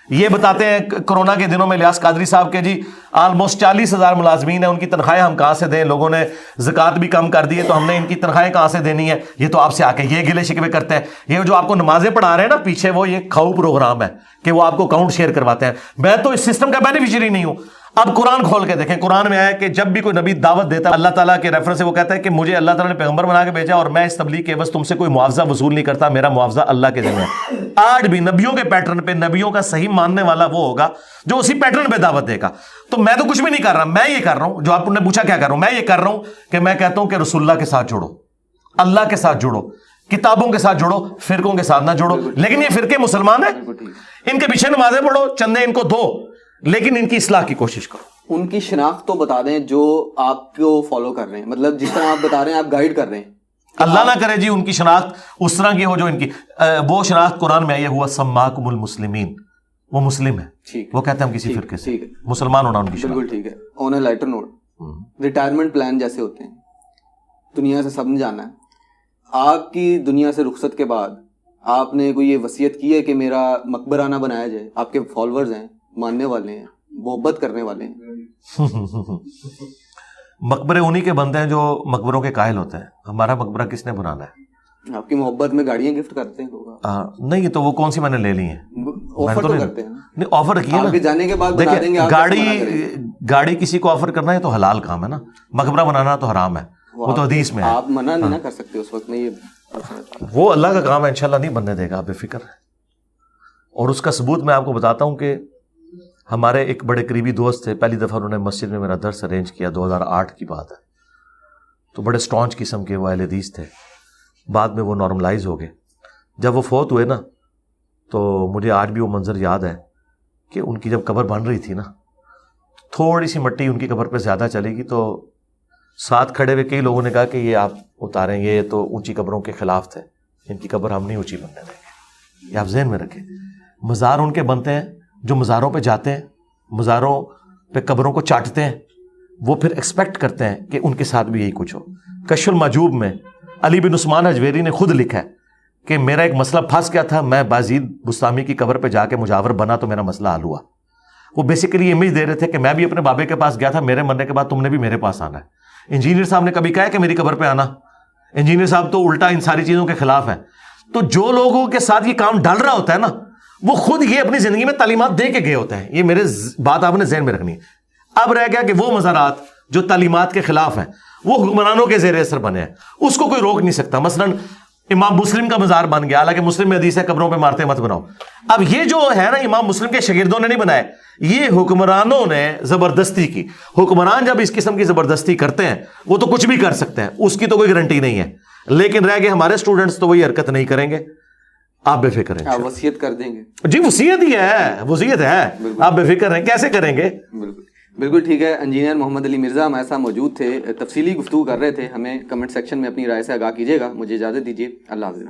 S2: یہ بتاتے ہیں کورونا کے دنوں میں الیاس قادری صاحب کے جی آلموسٹ 40,000 ملازمین ہیں, ان کی تنخواہیں ہم کہاں سے دیں, لوگوں نے زکوٰۃ بھی کم کر دی ہے تو ہم نے ان کی تنخواہیں کہاں سے دینی ہے. یہ تو آپ سے آ کے یہ گلے شکوے کرتے ہیں. یہ جو آپ کو نمازیں پڑھا رہے ہیں نا پیچھے, وہ یہ کھاؤ پروگرام ہے کہ وہ آپ کو اکاؤنٹ شیئر کرواتے ہیں. میں تو اس سسٹم کا بینیفیشری نہیں ہوں. اب قرآن کھول کے دیکھیں, قرآن میں آیا کہ جب بھی کوئی نبی دعوت دیتا ہے اللہ تعالیٰ کے ریفرنس سے وہ کہتا ہے کہ مجھے اللہ تعالیٰ نے پیغمبر بنا کے بھیجا اور میں اس تبلیغ کے بس تم سے کوئی معاوضہ وصول نہیں کرتا, میرا معاوضہ اللہ کے ذمہ ہے. آج بھی نبیوں کے پیٹرن پہ نبیوں کا صحیح ماننے والا وہ ہوگا جو اسی پیٹرن پہ دعوت دے گا. تو میں تو کچھ بھی نہیں کر رہا, میں یہ کر رہا ہوں جو آپ نے پوچھا کیا کر رہا ہوں, میں یہ کر رہا ہوں کہ میں کہتا ہوں کہ رسول اللہ کے ساتھ جوڑو, اللہ کے ساتھ جوڑو, کتابوں کے ساتھ جوڑو, فرقوں کے ساتھ نہ جوڑو. لیکن یہ فرقے مسلمان ہیں, ان کے پیچھے نمازیں پڑھو, چندے ان کو دو, لیکن ان کی اصلاح کی کوشش کرو.
S1: ان کی شناخت تو بتا دیں جو آپ کو فالو کر رہے ہیں, مطلب جس طرح آپ بتا رہے ہیں آپ گائیڈ کر رہے ہیں.
S2: اللہ نہ کرے جی ان کی شناخت اس طرح کی ہو جو ان کی وہ شناخت قرآن میں آئی ہے, ہوا سماکم المسلمین, وہ مسلم ہے, وہ کہتے ہیں ہم کسی فرقے سے, مسلمان ہونا ان کی شناخت.
S1: بالکل ٹھیک ہے. آن اے لائٹر نوٹ, ریٹائرمنٹ پلان جیسے ہوتے ہیں, دنیا سے سب نے جانا ہے. آپ کی دنیا سے رخصت کے بعد آپ نے کوئی یہ وصیت کی ہے کہ میرا مقبرہ نہ بنایا جائے؟ آپ کے فالوورز ہیں, ماننے والے ہیں, محبت کرنے والے ہیں.
S2: مقبرے انہی کے بندے ہیں جو مقبروں کے قائل ہوتے ہیں. ہمارا مقبرہ کس نے بنانا ہے؟
S1: آپ کی محبت میں گاڑیاں گفٹ کرتے ہیں لوگ.
S2: نہیں تو وہ کون سی میں نے لے لی ہیں,
S1: آفر تو کرتے ہیں.
S2: نہیں آفر کیا
S1: آپ کے جانے کے بعد بنا دیں گے.
S2: گاڑی کسی کو آفر کرنا ہے تو حلال کام ہے نا, مقبرہ بنانا تو حرام ہے, وہ تو حدیث میں ہے.
S1: آپ منع نہیں نہ کر سکتے اس وقت میں, یہ
S2: وہ اللہ کا کام ہے, انشاءاللہ نہیں بننے دے گا, آپ بے فکر ہے. اور اس کا ثبوت میں آپ کو بتاتا ہوں کہ ہمارے ایک بڑے قریبی دوست تھے, پہلی دفعہ انہوں نے مسجد میں میرا درس ارینج کیا, 2008 کی بات ہے. تو بڑے سٹانچ قسم کے وہ اہل حدیث تھے, بعد میں وہ نارملائز ہو گئے. جب وہ فوت ہوئے نا تو مجھے آج بھی وہ منظر یاد ہے کہ ان کی جب قبر بن رہی تھی نا, تھوڑی سی مٹی ان کی قبر پہ زیادہ چلے گی تو ساتھ کھڑے ہوئے کئی لوگوں نے کہا کہ یہ آپ اتاریں, یہ تو اونچی قبروں کے خلاف تھے, ان کی قبر ہم نہیں اونچی بننے دیں گے. یہ آپ ذہن میں رکھیں. مزار ان کے بنتے ہیں جو مزاروں پہ جاتے ہیں, مزاروں پہ قبروں کو چاٹتے ہیں, وہ پھر ایکسپیکٹ کرتے ہیں کہ ان کے ساتھ بھی یہی کچھ ہو. کشف المحجوب میں علی بن عثمان حجویری نے خود لکھا ہے کہ میرا ایک مسئلہ پھنس گیا تھا, میں بازید بستامی کی قبر پہ جا کے مجاور بنا تو میرا مسئلہ حل ہوا. وہ بیسیکلی امیج دے رہے تھے کہ میں بھی اپنے بابے کے پاس گیا تھا, میرے مرنے کے بعد تم نے بھی میرے پاس آنا ہے. انجینئر صاحب نے کبھی کہا ہے کہ میری قبر پہ آنا؟ انجینئر صاحب تو الٹا ان ساری چیزوں کے خلاف ہیں. تو جو لوگوں کے ساتھ یہ کام ڈال رہا ہوتا ہے نا, وہ خود یہ اپنی زندگی میں تعلیمات دے کے گئے ہوتے ہیں. یہ میرے بات آپ نے ذہن میں رکھنی ہے. اب رہ گیا کہ وہ مزارات جو تعلیمات کے خلاف ہیں وہ حکمرانوں کے زیر اثر بنے ہیں, اس کو کوئی روک نہیں سکتا. مثلا امام مسلم کا مزار بن گیا, حالانکہ مسلم میں حدیث ہے قبروں پہ مارتے مت بناؤ. اب یہ جو ہے نا امام مسلم کے شاگردوں نے نہیں بنائے, یہ حکمرانوں نے زبردستی کی. حکمران جب اس قسم کی زبردستی کرتے ہیں وہ تو کچھ بھی کر سکتے ہیں, اس کی تو کوئی گارنٹی نہیں ہے. لیکن رہ گئے ہمارے اسٹوڈنٹس تو وہی حرکت نہیں کریں گے. آپ بے فکر ہیں,
S1: وصیت کر دیں گے.
S2: جی وصیت ہی ہے, وصیت ہے, آپ بے فکر ہیں. کیسے کریں گے؟
S1: بالکل ٹھیک ہے. انجینئر محمد علی مرزا ہمارے ساتھ موجود تھے, تفصیلی گفتگو کر رہے تھے. ہمیں کمنٹ سیکشن میں اپنی رائے سے آگاہ کیجیے گا. مجھے اجازت دیجیے, اللہ حافظ.